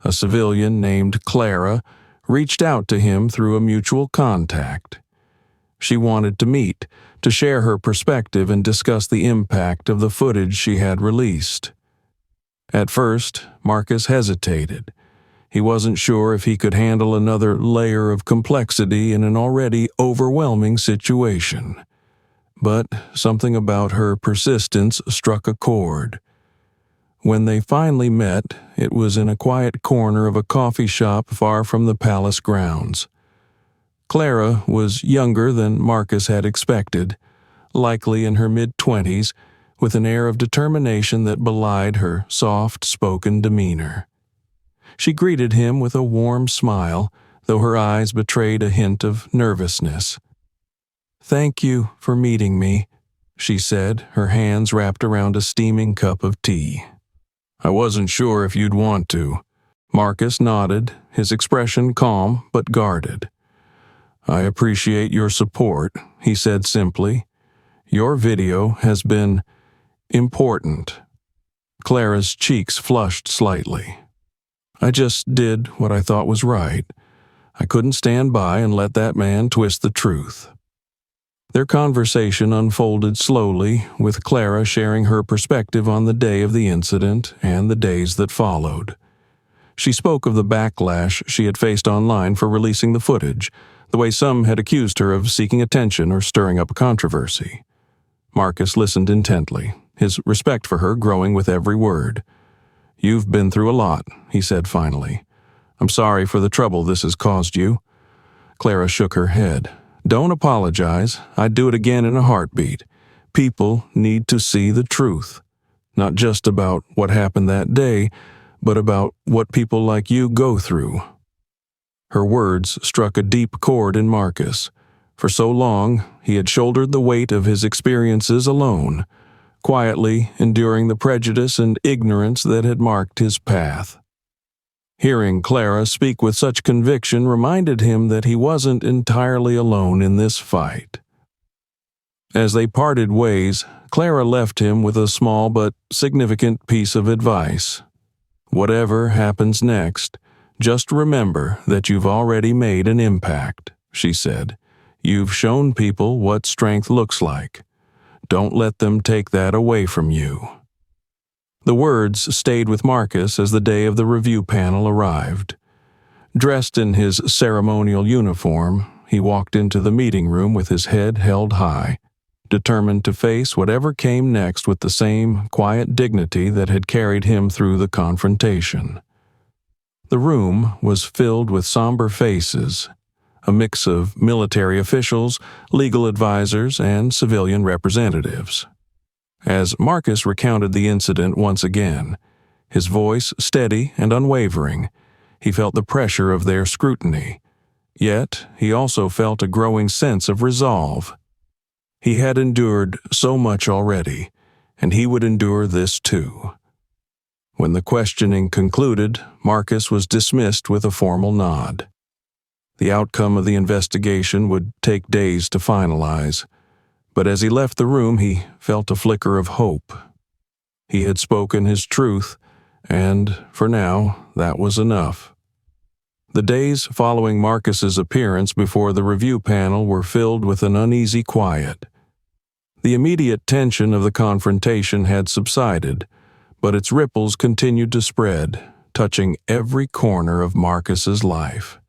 a civilian named Clara, reached out to him through a mutual contact. She wanted to meet, to share her perspective and discuss the impact of the footage she had released. At first, Marcus hesitated. He wasn't sure if he could handle another layer of complexity in an already overwhelming situation. But something about her persistence struck a chord. When they finally met, it was in a quiet corner of a coffee shop far from the palace grounds. Clara was younger than Marcus had expected, likely in her mid-20s, with an air of determination that belied her soft-spoken demeanor. She greeted him with a warm smile, though her eyes betrayed a hint of nervousness. "Thank you for meeting me," she said, her hands wrapped around a steaming cup of tea. "I wasn't sure if you'd want to." Marcus nodded, his expression calm but guarded. "I appreciate your support," he said simply. "Your video has been important." Clara's cheeks flushed slightly. "I just did what I thought was right. I couldn't stand by and let that man twist the truth." Their conversation unfolded slowly, with Clara sharing her perspective on the day of the incident and the days that followed. She spoke of the backlash she had faced online for releasing the footage, the way some had accused her of seeking attention or stirring up a controversy. Marcus listened intently, his respect for her growing with every word. "You've been through a lot," he said finally. "I'm sorry for the trouble this has caused you." Clara shook her head. "Don't apologize. I'd do it again in a heartbeat. People need to see the truth, not just about what happened that day, but about what people like you go through." Her words struck a deep chord in Marcus. For so long, he had shouldered the weight of his experiences alone, quietly enduring the prejudice and ignorance that had marked his path. Hearing Clara speak with such conviction reminded him that he wasn't entirely alone in this fight. As they parted ways, Clara left him with a small but significant piece of advice. "Whatever happens next, just remember that you've already made an impact," she said. "You've shown people what strength looks like. Don't let them take that away from you." The words stayed with Marcus as the day of the review panel arrived. Dressed in his ceremonial uniform, he walked into the meeting room with his head held high, determined to face whatever came next with the same quiet dignity that had carried him through the confrontation. The room was filled with somber faces, a mix of military officials, legal advisors, and civilian representatives. As Marcus recounted the incident once again, his voice steady and unwavering, he felt the pressure of their scrutiny. Yet he also felt a growing sense of resolve. He had endured so much already, and he would endure this too. When the questioning concluded, Marcus was dismissed with a formal nod. The outcome of the investigation would take days to finalize, but as he left the room he felt a flicker of hope. He had spoken his truth, and, for now, that was enough. The days following Marcus's appearance before the review panel were filled with an uneasy quiet. The immediate tension of the confrontation had subsided, but its ripples continued to spread, touching every corner of Marcus's life.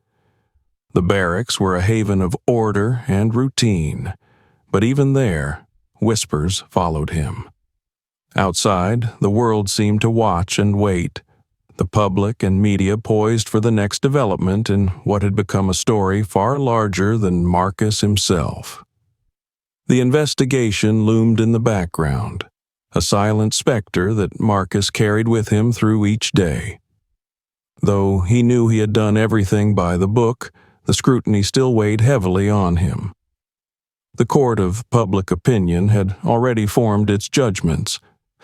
The barracks were a haven of order and routine, but even there, whispers followed him. Outside, the world seemed to watch and wait, the public and media poised for the next development in what had become a story far larger than Marcus himself. The investigation loomed in the background, a silent specter that Marcus carried with him through each day. Though he knew he had done everything by the book, the scrutiny still weighed heavily on him. The court of public opinion had already formed its judgments,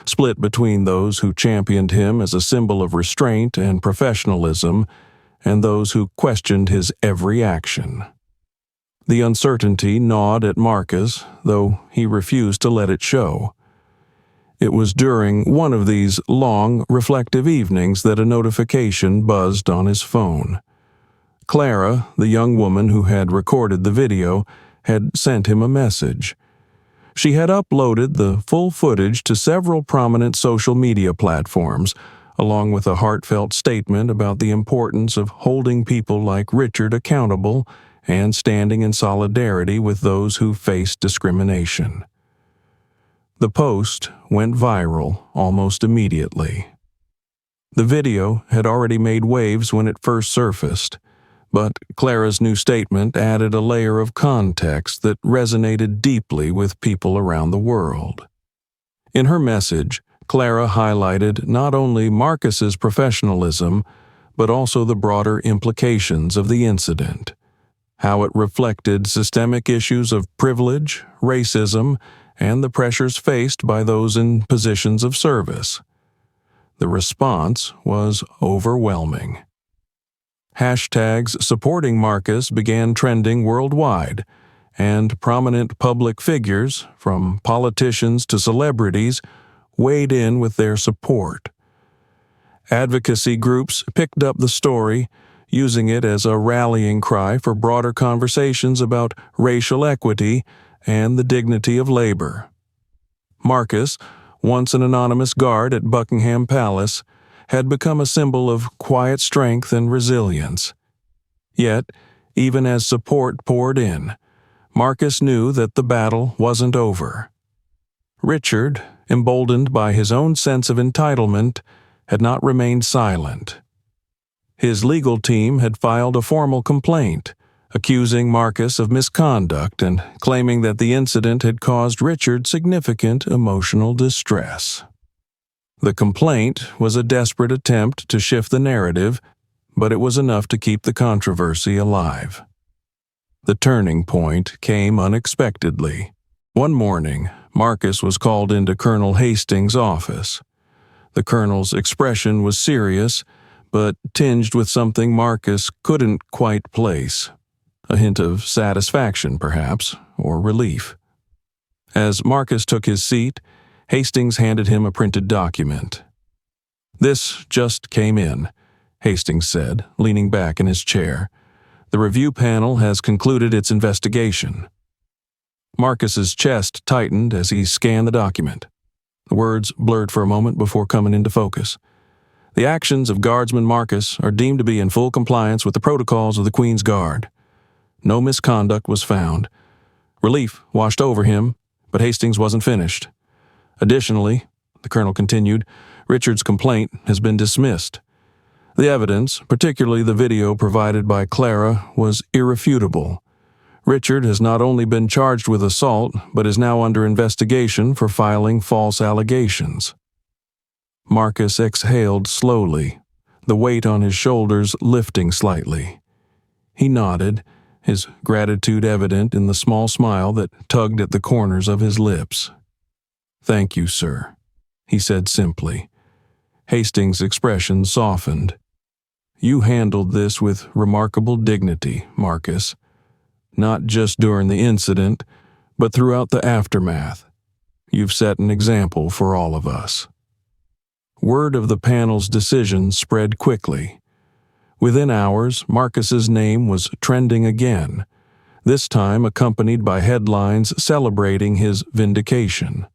split between those who championed him as a symbol of restraint and professionalism and those who questioned his every action. The uncertainty gnawed at Marcus, though he refused to let it show. It was during one of these long, reflective evenings that a notification buzzed on his phone. Clara, the young woman who had recorded the video, had sent him a message. She had uploaded the full footage to several prominent social media platforms, along with a heartfelt statement about the importance of holding people like Richard accountable and standing in solidarity with those who face discrimination. The post went viral almost immediately. The video had already made waves when it first surfaced, but Clara's new statement added a layer of context that resonated deeply with people around the world. In her message, Clara highlighted not only Marcus's professionalism, but also the broader implications of the incident, how it reflected systemic issues of privilege, racism, and the pressures faced by those in positions of service. The response was overwhelming. Hashtags supporting Marcus began trending worldwide, and prominent public figures, from politicians to celebrities, weighed in with their support. Advocacy groups picked up the story, using it as a rallying cry for broader conversations about racial equity and the dignity of labor. Marcus, once an anonymous guard at Buckingham Palace, had become a symbol of quiet strength and resilience. Yet, even as support poured in, Marcus knew that the battle wasn't over. Richard, emboldened by his own sense of entitlement, had not remained silent. His legal team had filed a formal complaint, accusing Marcus of misconduct and claiming that the incident had caused Richard significant emotional distress. The complaint was a desperate attempt to shift the narrative, but it was enough to keep the controversy alive. The turning point came unexpectedly. One morning, Marcus was called into Colonel Hastings' office. The colonel's expression was serious, but tinged with something Marcus couldn't quite place. A hint of satisfaction, perhaps, or relief. As Marcus took his seat, Hastings handed him a printed document. "This just came in," Hastings said, leaning back in his chair. "The review panel has concluded its investigation." Marcus's chest tightened as he scanned the document. The words blurred for a moment before coming into focus. "The actions of Guardsman Marcus are deemed to be in full compliance with the protocols of the Queen's Guard. No misconduct was found." Relief washed over him, but Hastings wasn't finished. "Additionally," the colonel continued, "Richard's complaint has been dismissed. The evidence, particularly the video provided by Clara, was irrefutable. Richard has not only been charged with assault, but is now under investigation for filing false allegations." Marcus exhaled slowly, the weight on his shoulders lifting slightly. He nodded, his gratitude evident in the small smile that tugged at the corners of his lips. "Thank you, sir," he said simply. Hastings' expression softened. "You handled this with remarkable dignity, Marcus. Not just during the incident, but throughout the aftermath. You've set an example for all of us." Word of the panel's decision spread quickly. Within hours, Marcus's name was trending again, this time accompanied by headlines celebrating his vindication.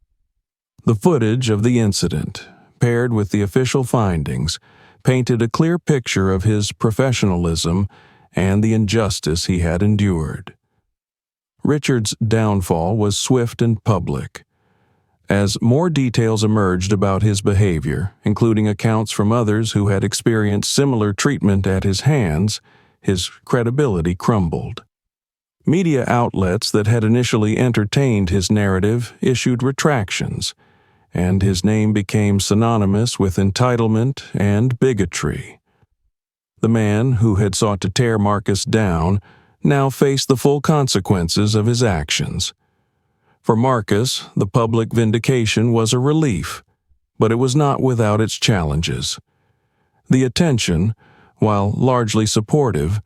The footage of the incident, paired with the official findings, painted a clear picture of his professionalism and the injustice he had endured. Richard's downfall was swift and public. As more details emerged about his behavior, including accounts from others who had experienced similar treatment at his hands, his credibility crumbled. Media outlets that had initially entertained his narrative issued retractions, and his name became synonymous with entitlement and bigotry. The man who had sought to tear Marcus down now faced the full consequences of his actions. For Marcus, the public vindication was a relief, but it was not without its challenges. The attention, while largely supportive,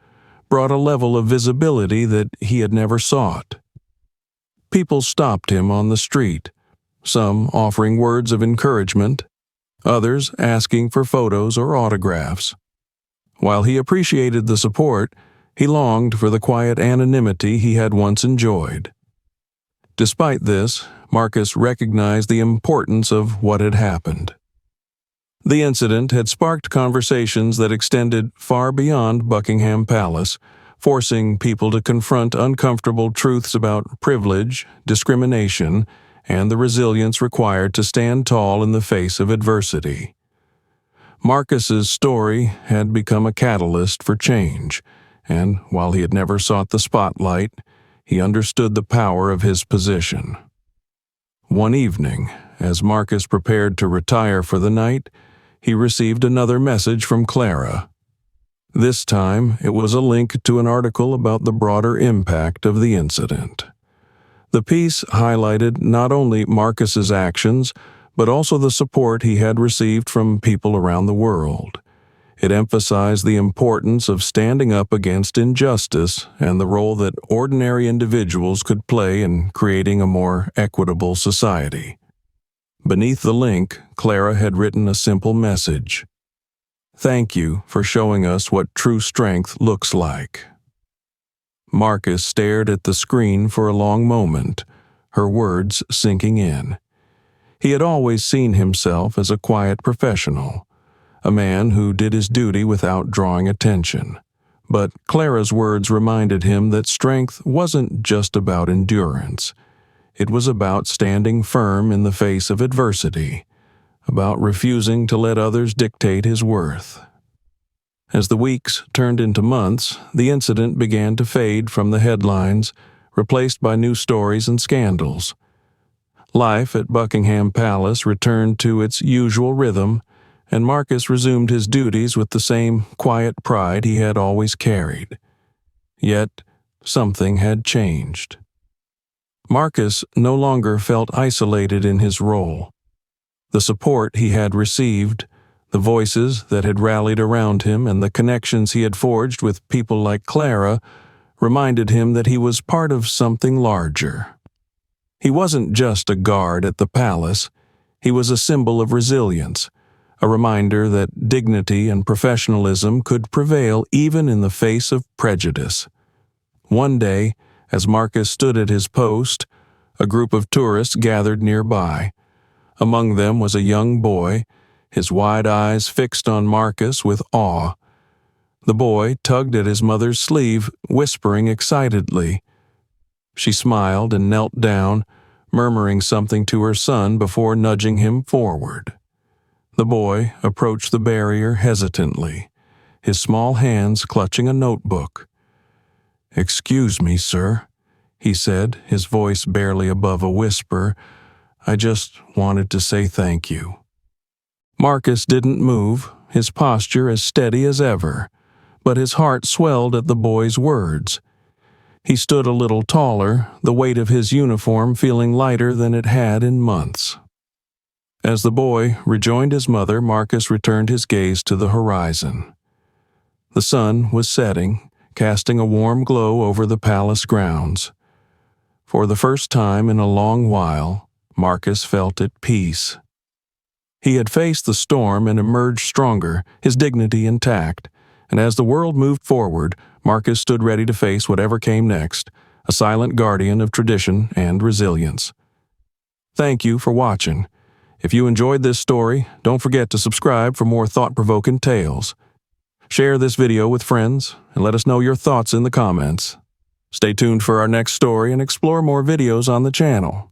brought a level of visibility that he had never sought. People stopped him on the street, some offering words of encouragement, others asking for photos or autographs. While he appreciated the support, he longed for the quiet anonymity he had once enjoyed. Despite this, Marcus recognized the importance of what had happened. The incident had sparked conversations that extended far beyond Buckingham Palace, forcing people to confront uncomfortable truths about privilege, discrimination, and the resilience required to stand tall in the face of adversity. Marcus's story had become a catalyst for change, and while he had never sought the spotlight, he understood the power of his position. One evening, as Marcus prepared to retire for the night, he received another message from Clara. This time, it was a link to an article about the broader impact of the incident. The piece highlighted not only Marcus's actions, but also the support he had received from people around the world. It emphasized the importance of standing up against injustice and the role that ordinary individuals could play in creating a more equitable society. Beneath the link, Clara had written a simple message. "Thank you for showing us what true strength looks like." Marcus stared at the screen for a long moment, her words sinking in. He had always seen himself as a quiet professional, a man who did his duty without drawing attention. But Clara's words reminded him that strength wasn't just about endurance. It was about standing firm in the face of adversity, about refusing to let others dictate his worth. As the weeks turned into months, the incident began to fade from the headlines, replaced by new stories and scandals. Life at Buckingham Palace returned to its usual rhythm, and Marcus resumed his duties with the same quiet pride he had always carried. Yet, something had changed. Marcus no longer felt isolated in his role. The support he had received, the voices that had rallied around him, and the connections he had forged with people like Clara reminded him that he was part of something larger. He wasn't just a guard at the palace. He was a symbol of resilience, a reminder that dignity and professionalism could prevail even in the face of prejudice. One day, as Marcus stood at his post, a group of tourists gathered nearby. Among them was a young boy, his wide eyes fixed on Marcus with awe. The boy tugged at his mother's sleeve, whispering excitedly. She smiled and knelt down, murmuring something to her son before nudging him forward. The boy approached the barrier hesitantly, his small hands clutching a notebook. "Excuse me, sir," he said, his voice barely above a whisper. "I just wanted to say thank you." Marcus didn't move, his posture as steady as ever, but his heart swelled at the boy's words. He stood a little taller, the weight of his uniform feeling lighter than it had in months. As the boy rejoined his mother, Marcus returned his gaze to the horizon. The sun was setting, casting a warm glow over the palace grounds. For the first time in a long while, Marcus felt at peace. He had faced the storm and emerged stronger, his dignity intact, and as the world moved forward, Marcus stood ready to face whatever came next, a silent guardian of tradition and resilience. Thank you for watching. If you enjoyed this story, don't forget to subscribe for more thought-provoking tales. Share this video with friends, and let us know your thoughts in the comments. Stay tuned for our next story and explore more videos on the channel.